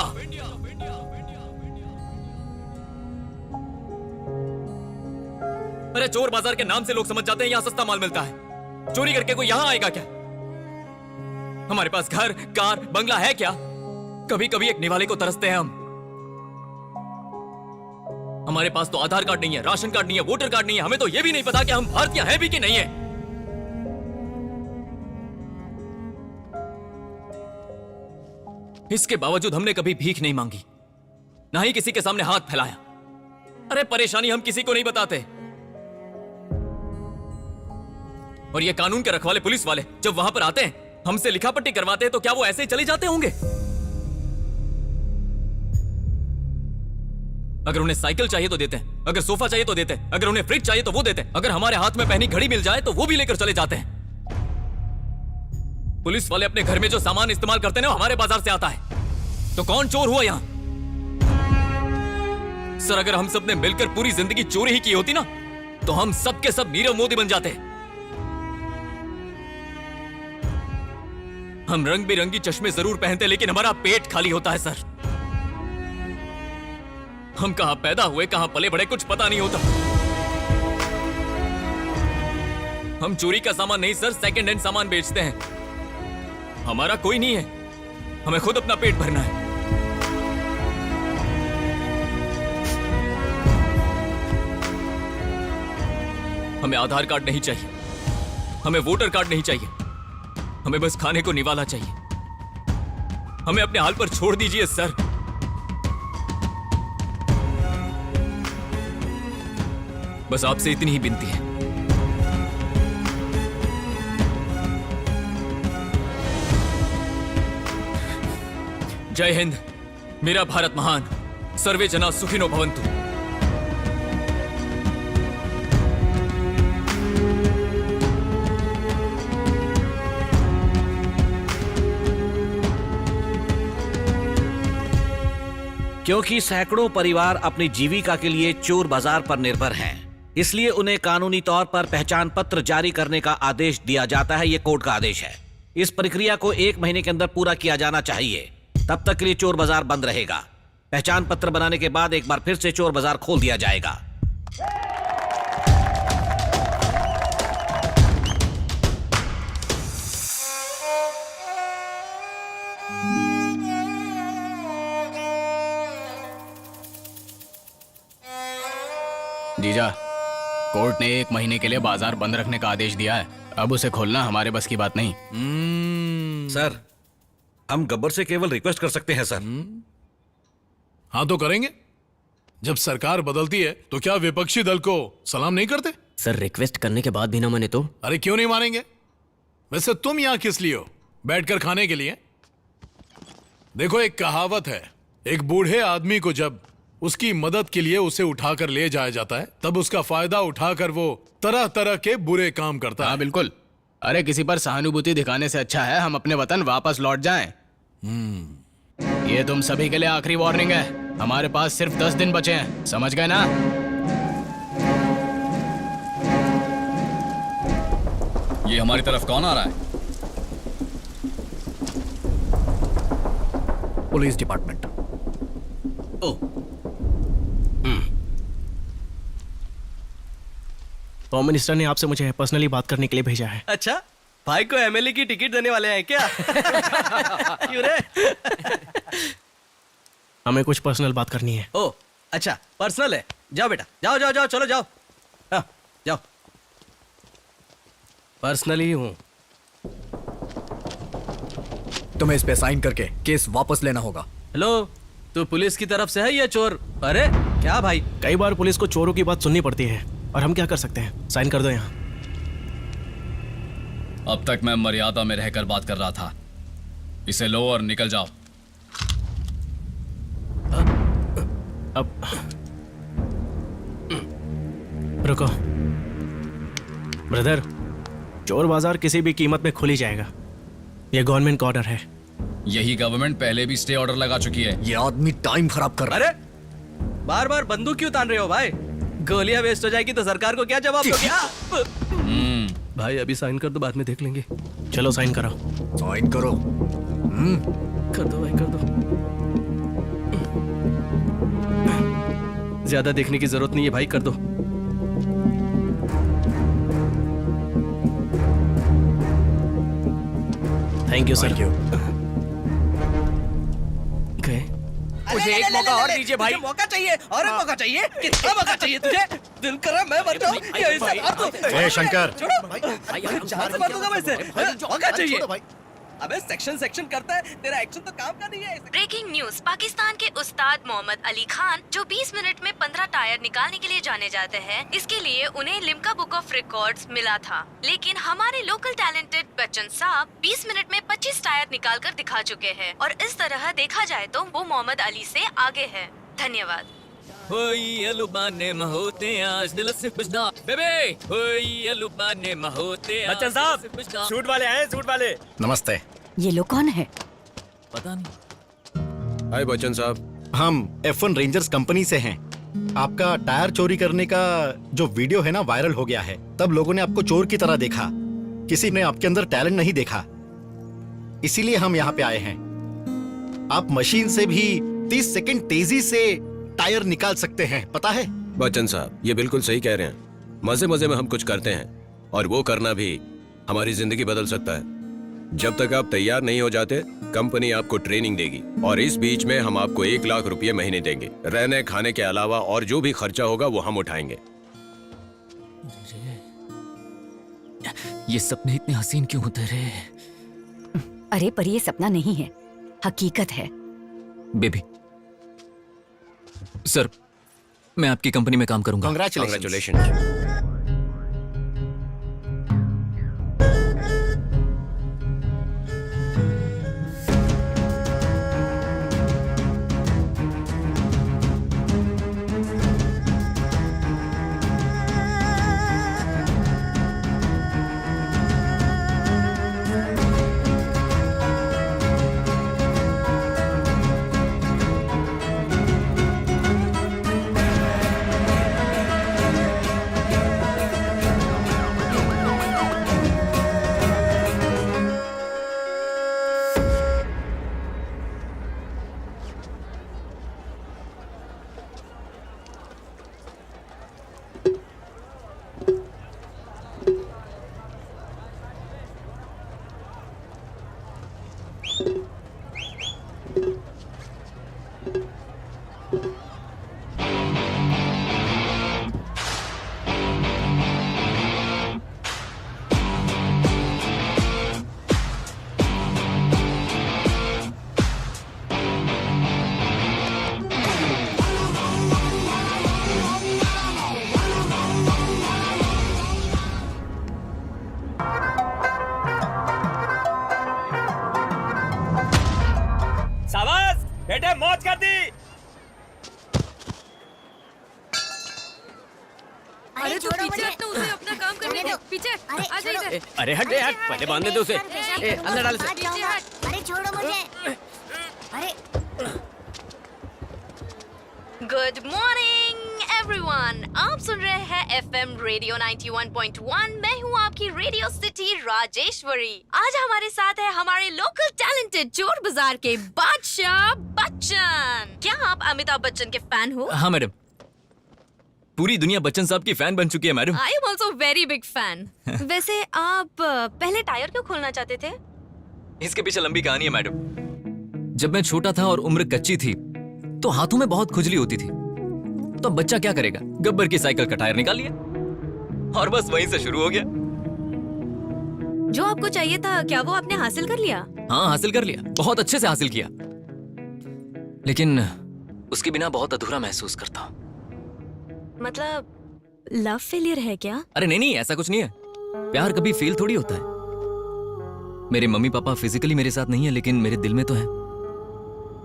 अरे, चोर बाजार के नाम से लोग समझ जाते हैं यहां सस्ता माल मिलता है। चोरी करके कोई यहां आएगा क्या? हमारे पास घर, कार, बंगला है क्या? कभी कभी एक निवाले को तरसते हैं हम। हमारे पास तो आधार कार्ड नहीं है, राशन कार्ड नहीं है, वोटर कार्ड नहीं है। हमें तो यह भी नहीं पता कि हम भारतीय हैं भी कि नहीं है। इसके बावजूद हमने कभी भीख नहीं मांगी, ना ही किसी के सामने हाथ फैलाया। अरे, परेशानी हम किसी को नहीं बताते। और ये कानून के रखवाले पुलिस वाले जब वहां पर आते हैं, हमसे लिखापट्टी करवाते हैं, तो क्या वो ऐसे ही चले जाते होंगे? अगर उन्हें साइकिल चाहिए तो देते हैं, अगर सोफा चाहिए तो देते हैं, अगर उन्हें फ्रिज चाहिए तो वो देते हैं, अगर हमारे हाथ में पहनी घड़ी मिल जाए तो वो भी लेकर चले जाते हैं। पुलिस वाले अपने घर में जो सामान इस्तेमाल करते हैं वो हमारे बाजार से आता है। तो कौन चोर हुआ यहां? सर, अगर हम सब ने मिलकर पूरी जिंदगी चोरी ही की होती ना, तो हम सब के सब नीरव मोदी बन जाते। हम रंग बिरंगी चश्मे जरूर पहनते, लेकिन हमारा पेट खाली होता है। सर, हम कहां पैदा हुए, कहां पले बड़े, कुछ पता नहीं होता। हम चोरी का सामान नहीं सर, सेकंड हैंड सामान बेचते हैं। हमारा कोई नहीं है, हमें खुद अपना पेट भरना है। हमें आधार कार्ड नहीं चाहिए, हमें वोटर कार्ड नहीं चाहिए, हमें बस खाने को निवाला चाहिए। हमें अपने हाल पर छोड़ दीजिए सर। बस आपसे इतनी ही विनती है। जय हिंद, मेरा भारत महान। सर्वे जना सुखिनो भवन्तु। क्योंकि सैकड़ों परिवार अपनी जीविका के लिए चोर बाजार पर निर्भर हैं। इसलिए उन्हें कानूनी तौर पर पहचान पत्र जारी करने का आदेश दिया जाता है। ये कोर्ट का आदेश है। इस प्रक्रिया को 1 महीने के अंदर पूरा किया जाना चाहिए। तब तक के लिए चोर बाजार बंद रहेगा। पहचान पत्र बनाने के बाद एक बार फिर से चोर बाजार खोल दिया जाएगा। जीजा, कोर्ट ने 1 महीने के लिए बाजार बंद रखने का आदेश दिया है। अब उसे खोलना हमारे बस की बात नहीं। सर, हम गब्बर से केवल रिक्वेस्ट कर सकते हैं सर। हाँ तो करेंगे। जब सरकार बदलती है तो क्या विपक्षी दल को सलाम नहीं करते? सर रिक्वेस्ट करने के बाद भी ना माने तो? अरे क्यों नहीं मानेंगे? वैसे तुम यहां किस लिए हो? बैठकर खाने के लिए? देखो, एक कहावत है, एक बूढ़े आदमी को जब उसकी मदद के लिए उसे उठाकर ले जाया जाता है, तब उसका फायदा उठाकर वो तरह तरह के बुरे काम करता है। हाँ बिल्कुल। अरे किसी पर सहानुभूति दिखाने से अच्छा है हम अपने वतन वापस लौट जाएं। ये तुम सभी के लिए आखिरी वार्निंग है। हमारे पास सिर्फ 10 दिन बचे हैं, समझ गए ना? ये हमारी तरफ कौन आ रहा है? Police department. होम मिनिस्टर ने आपसे मुझे पर्सनली बात करने के लिए भेजा है। अच्छा, भाई को एमएलए की टिकट देने वाले हैं क्या? क्यों रे? हमें कुछ पर्सनल बात करनी है। ओ अच्छा, पर्सनल है। जाओ बेटा, जाओ जाओ जाओ, चलो जाओ। हाँ, जाओ। पर्सनली हूँ। तुम्हें इस पे साइन करके केस वापस लेना होगा। हेलो, तू पुलिस की तरफ से है या चोर? अरे क्या भाई? कई बार पुलिस को चोरों की बात सुननी पड़ती है और हम क्या कर सकते हैं? साइन कर दो यहाँ। अब तक मैं मर्यादा में रहकर बात कर रहा था। इसे लो और निकल जाओ। अब रुको ब्रदर, चोर बाजार किसी भी कीमत में खुली जाएगा। ये गवर्नमेंट का ऑर्डर है। यही गवर्नमेंट पहले भी स्टे ऑर्डर लगा चुकी है। ये आदमी टाइम खराब कर रहा है। अरे बार बार बंदूक क्यों तान रहे हो भाई? गोलियां वेस्ट हो जाएगी तो सरकार को क्या जवाब दोगे? भाई अभी साइन कर दो, बाद में देख लेंगे। चलो साइन करो। साइन करो। कर दो भाई, कर दो। ज्यादा देखने की जरूरत नहीं है भाई, कर दो। Thank you sir. मुझे एक मौका और दीजिए भाई। मौका चाहिए और एक मौका चाहिए। कितना मौका चाहिए तुझे? दिल कर रहा मैं मर जाऊं या इसे मार दूं? ए शंकर, जहां से मार दूंगा मैं इसे। मौका चाहिए। अबे सेक्शन करता है, तेरा एक्शन तो काम का नहीं है। Breaking news. पाकिस्तान के उस्ताद मोहम्मद अली खान, जो 20 मिनट में 15 टायर निकालने के लिए जाने जाते हैं, इसके लिए उन्हें लिम्का बुक ऑफ रिकॉर्ड्स मिला था। लेकिन हमारे लोकल टैलेंटेड बच्चन साहब 20 मिनट में 25 टायर निकाल कर दिखा चुके हैं और इस तरह देखा जाए तो वो मोहम्मद अली से आगे है। धन्यवाद। बच्चन साहब, सूट वाले आए, सूट वाले। नमस्ते। ये लोग कौन है? पता नहीं। हाय बच्चन साहब, हम F1 रेंजर्स कंपनी से हैं। आपका टायर चोरी करने का जो वीडियो है ना, वायरल हो गया है। तब लोगों ने आपको चोर की तरह देखा, किसी ने आपके अंदर टैलेंट नहीं देखा। इसीलिए हम यहाँ पे आए हैं। आप मशीन से भी 30 सेकंड तेजी से टायर निकाल सकते हैं, पता है? बच्चन साहब ये बिल्कुल सही कह रहे हैं। मजे मजे में हम कुछ करते हैं और वो करना भी हमारी जिंदगी बदल सकता है। जब तक आप तैयार नहीं हो जाते, कंपनी आपको ट्रेनिंग देगी और इस बीच में हम आपको 1 लाख रुपए महीने देंगे। रहने खाने के अलावा और जो भी खर्चा होगा वो हम उठाएंगे। ये सपने इतने हसीन क्यों होते रहे? अरे पर ये सपना नहीं है, हकीकत है। बेबी सर, मैं आपकी कंपनी में काम करूंगा। कांग्रेचुलेशन। पीछे हट तो उसे अपना काम करने दे। पीछे आ जा इधर। अरे हट रे हट, पहले बांधने दे उसे। अंदर डाल। अरे छोड़ो मुझे। अरे गुड मॉर्निंग एवरीवन, आप सुन रहे हैं FM रेडियो 91.1। मैं हूँ आपकी रेडियो सिटी राजेश्वरी। आज हमारे साथ है हमारे लोकल टैलेंटेड चोर बाजार के बादशाह बच्चन। क्या आप अमिताभ बच्चन के फैन हो? हाँ मैडम, पूरी दुनिया बच्चन साहब की फैन बन चुकी है madam. I am also very big fan. वैसे आप पहले टायर क्यों खोलना चाहते थे? इसके पीछे लंबी कहानी है मैडम। जब मैं छोटा था और उम्र कच्ची थी तो हाथों में बहुत खुजली होती थी, तो बच्चा क्या करेगा, गब्बर की साइकिल का टायर निकाल लिया और बस वहीं से शुरू हो गया। जो आपको चाहिए था क्या वो आपने हासिल कर लिया? हाँ हासिल कर लिया, बहुत अच्छे से हासिल किया, लेकिन उसके बिना बहुत अधूरा महसूस करता हूँ। मतलब लव फेलियर है क्या? अरे नहीं नहीं, ऐसा कुछ नहीं है। प्यार कभी फेल थोड़ी होता है। मेरे मम्मी पापा फिजिकली मेरे साथ नहीं है लेकिन मेरे दिल में तो है,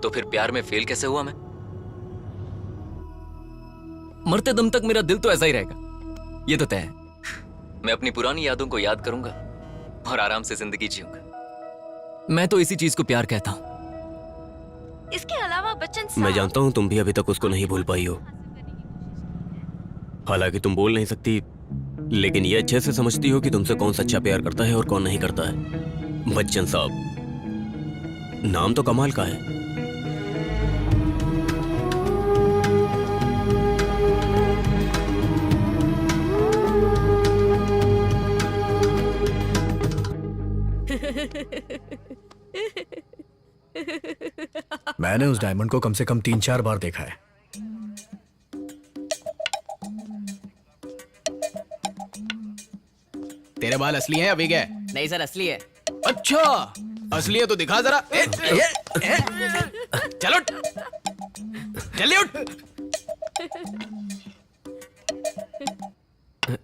तो फिर प्यार में फेल कैसे हुआ मैं? मरते दम तक मेरा दिल तो ऐसा ही रहेगा, ये तो तय है। मैं अपनी पुरानी यादों को याद करूंगा और आराम से जिंदगी जीऊंगा। मैं तो इसी चीज को प्यार कहता हूं। इसके अलावा बच्चन मैं साहब, जानता हूँ तुम भी अभी तक उसको नहीं भूल पाई हो। हालांकि तुम बोल नहीं सकती, लेकिन ये अच्छे से समझती हो कि तुमसे कौन सच्चा प्यार करता है और कौन नहीं करता है। बच्चन साहब, नाम तो कमाल का है। मैंने उस डायमंड को कम से कम 3-4 बार देखा है। तेरे बाल असली हैं अभी क्या? नहीं सर, असली है। अच्छा असली है तो दिखा जरा। चलो जल्दी उठ।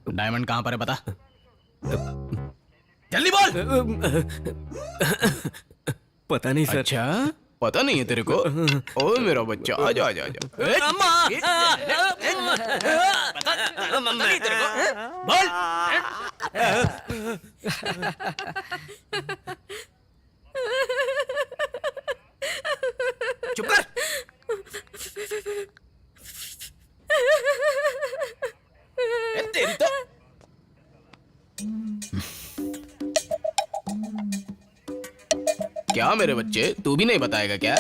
डायमंड कहां पर है बता, जल्दी बोल। पता नहीं सर। अच्छा पता नहीं है तेरे को? ओ मेरा बच्चा, आजा आजा आजा। पता नहीं तेरे को? बोल। चुप कर। तेरी तो क्या मेरे बच्चे, तू भी नहीं बताएगा क्या?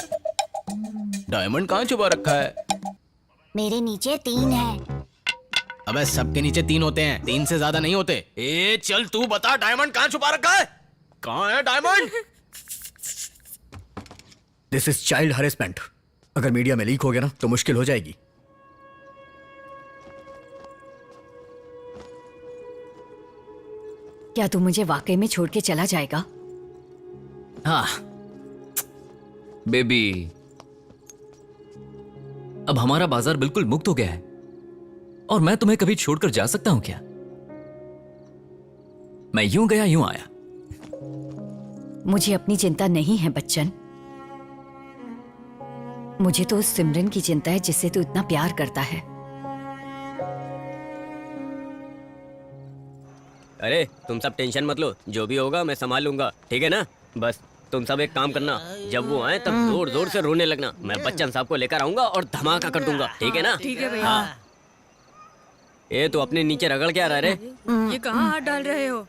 डायमंड कहाँ छुपा रखा है? मेरे नीचे 3 है। अबे सबके नीचे 3 होते हैं, 3 से ज्यादा नहीं होते। ए चल तू बता, डायमंड कहाँ छुपा रखा है? कहाँ है diamond? This is child harassment. अगर मीडिया में लीक हो गया ना तो मुश्किल हो जाएगी। क्या तू मुझे वाकई में छोड़ के चला जाएगा? हाँ बेबी, अब हमारा बाजार बिल्कुल मुक्त हो गया है और मैं तुम्हें कभी छोड़कर जा सकता हूं क्या? मैं यूं गया यूं आया। मुझे अपनी चिंता नहीं है बच्चन, मुझे तो उस सिमरन की चिंता है जिससे तू इतना प्यार करता है। अरे तुम सब टेंशन मत लो, जो भी होगा मैं संभाल लूंगा, ठीक है ना? बस तुम सब एक काम करना, जब वो आए तब जोर जोर से रोने लगना। मैं बच्चन साहब को लेकर आऊंगा और धमाका कर दूंगा, ठीक है ना? ठीक है भैया। हाँ। ए तो अपने नीचे रगड़ क्या रहा रे? ये कहाँ हाथ डाल रहे हो?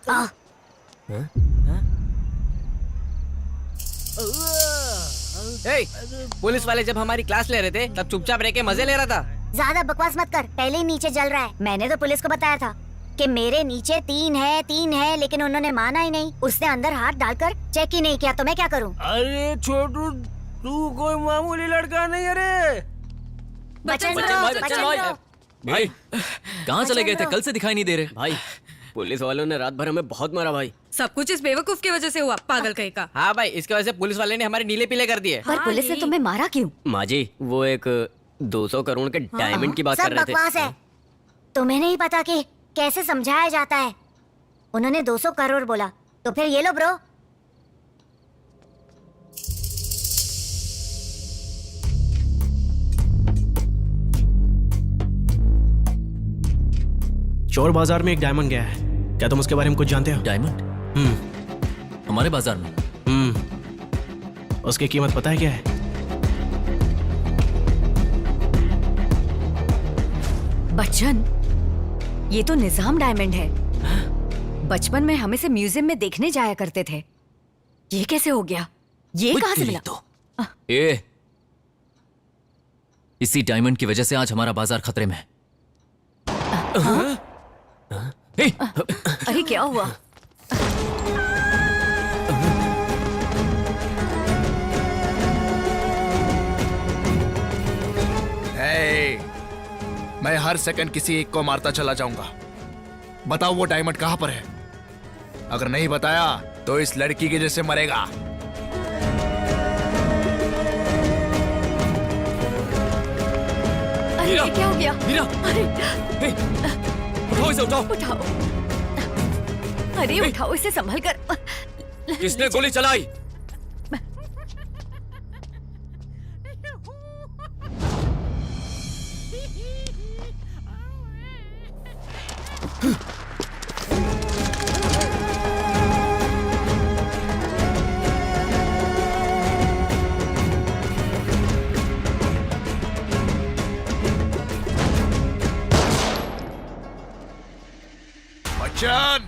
पुलिस वाले जब हमारी क्लास ले रहे थे तब चुपचाप रह के मजे ले रहा था। ज्यादा बकवास मत कर, पहले ही नीचे जल रहा है। मैंने तो पुलिस को बताया था कि मेरे नीचे 3 है, लेकिन उन्होंने माना ही नहीं। उसने अंदर हाथ डालकर चेक ही नहीं किया, तो मैं क्या करूं? अरे छोटू, तू कोई मामूली लड़का नहीं है रे। बच्चन भाई कहाँ चले गए थे? कल से दिखाई नहीं दे रहे। भाई पुलिस वालों ने रात भर हमें बहुत मारा भाई। सब कुछ इस बेवकूफ की वजह से हुआ, पागल कहीं का। हाँ भाई, इसकी वजह से पुलिस वाले ने हमारे नीले पीले कर दिए। पर पुलिस ने तुम्हें मारा क्यों? माँ जी, वो एक 200 करोड़ के डायमंड की बात कर रहे थे। सब बकवास है। तुम्हें नहीं पता कि कैसे समझाया जाता है। उन्होंने 200 करोड़ बोला, तो फिर ये लो ब्रो। चोर बाजार में एक डायमंड गया है, क्या तुम उसके बारे में कुछ जानते हो? डायमंड? हमारे बाजार में? उसकी कीमत पता है क्या है? बच्चन, ये तो निजाम डायमंड है। बचपन में हम इसे म्यूजियम में देखने जाया करते थे। ये कैसे हो गया? ये कहां से मिला? ए, इसी डायमंड की वजह से आज हमारा बाजार खतरे में है। अरे क्या हुआ? मैं हर सेकंड किसी एक को मारता चला जाऊंगा। बताओ वो डायमंड कहां पर है? अगर नहीं बताया तो इस लड़की के जैसे मरेगा। अरे ये क्या हो गया? मीरा! अरे उठाओ इसे, उठाओ! उठाओ! अरे उठाओ इसे, संभल कर। किसने गोली चलाई? बच्चन!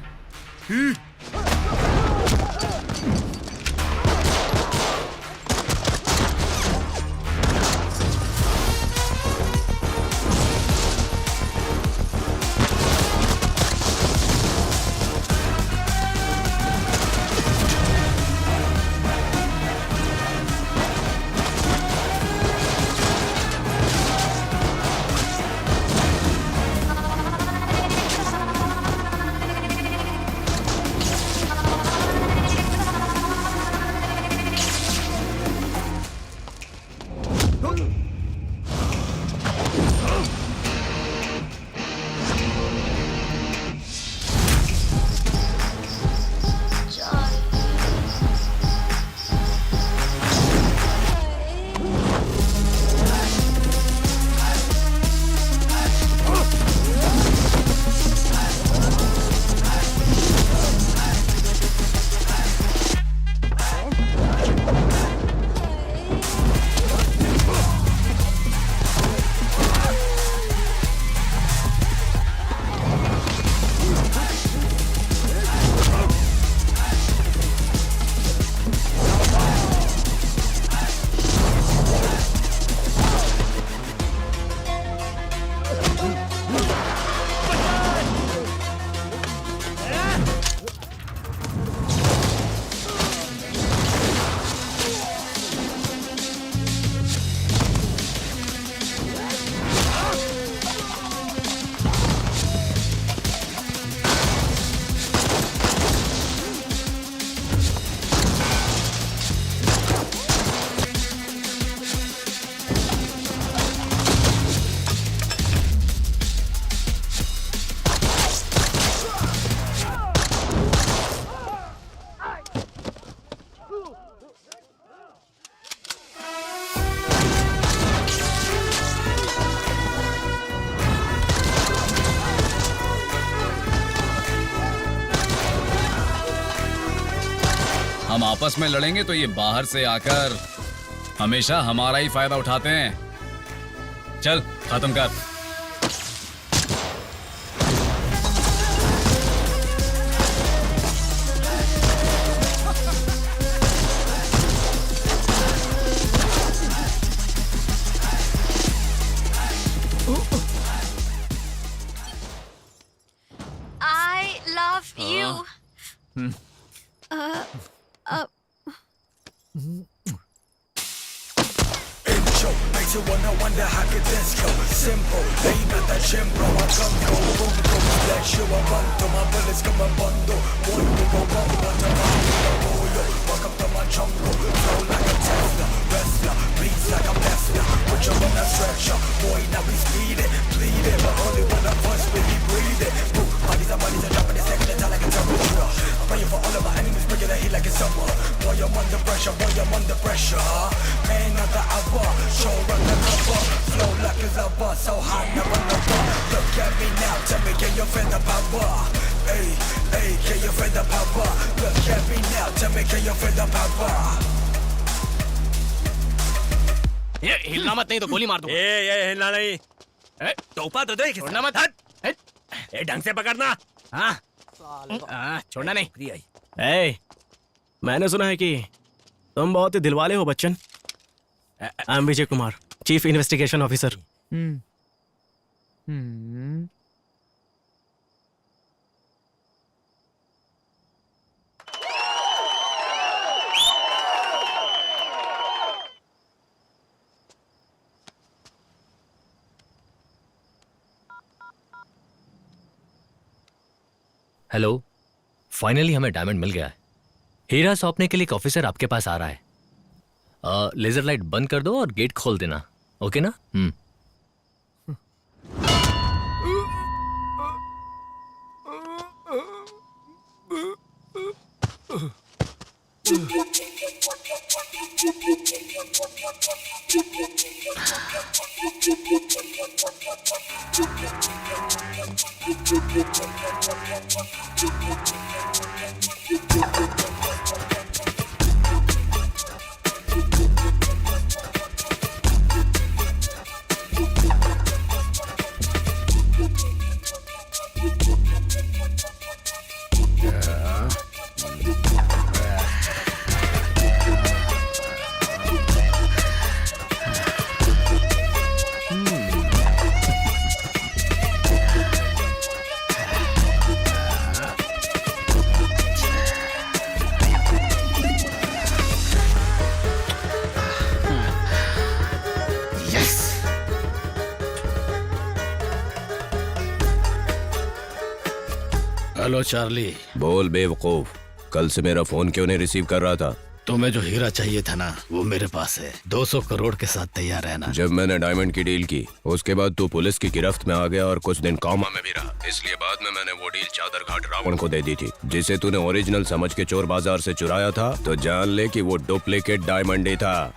हम आपस में लड़ेंगे तो ये बाहर से आकर हमेशा हमारा ही फायदा उठाते हैं। चल खत्म कर। I love you. Makes you wanna wonder how could this go? Simple, they got that gym, bro. I come go, boom, boom, flex you, I run to my bullets, come up bundle. One to go, one to roll, welcome to my jungle. Flow like a Tesla, wrestler, bleeds like a Tesla. Put you on a stretcher, boy, now we speed it, bleed it, but only when I first really breathe it. Bodies are dropping the second attack like a temperature. I'm praying for all of my enemies, breaking the heat like it's summer. Boy, I'm under pressure, boy, I'm under pressure. Man of the hour, show run the cover. Flow like a lover, so hot, never lover. Look at at me now, tell me can you feel the power? Hey, hey, can you feel the power? Look at me now, tell me can you feel the power? ये हिलना मत, नहीं तो गोली मार दूंगा। ये हिलना नहीं। टोपा तो देख। छोड़ना मत। ये ढंग से पकड़ना। हाँ छोड़ना नहीं। ए, मैंने सुना है कि तुम बहुत ही दिलवाले हो Bachchan. I am Vijay Kumar, chief investigation officer. Hello, finally हमें डायमंड मिल गया है। हीरा सौंपने के लिए एक ऑफिसर आपके पास आ रहा है। लेजर लाइट बंद कर दो और गेट खोल देना, ओके ना? Hello Charlie. बोल बेवकूफ, कल से मेरा फोन क्यों नहीं रिसीव कर रहा था? तुम्हें जो हीरा चाहिए था ना, वो मेरे पास है। 200 करोड़ के साथ तैयार रहना। जब मैंने डायमंड की डील की उसके बाद तू पुलिस की गिरफ्त में आ गया और कुछ दिन कॉमा में भी रहा, इसलिए बाद में मैंने वो डील चादर घाट रावण को दे दी थी, जिसे तूने ओरिजिनल समझ के चोर बाजार से चुराया था। तो जान ले कि वो डुप्लीकेट डायमंड ही था।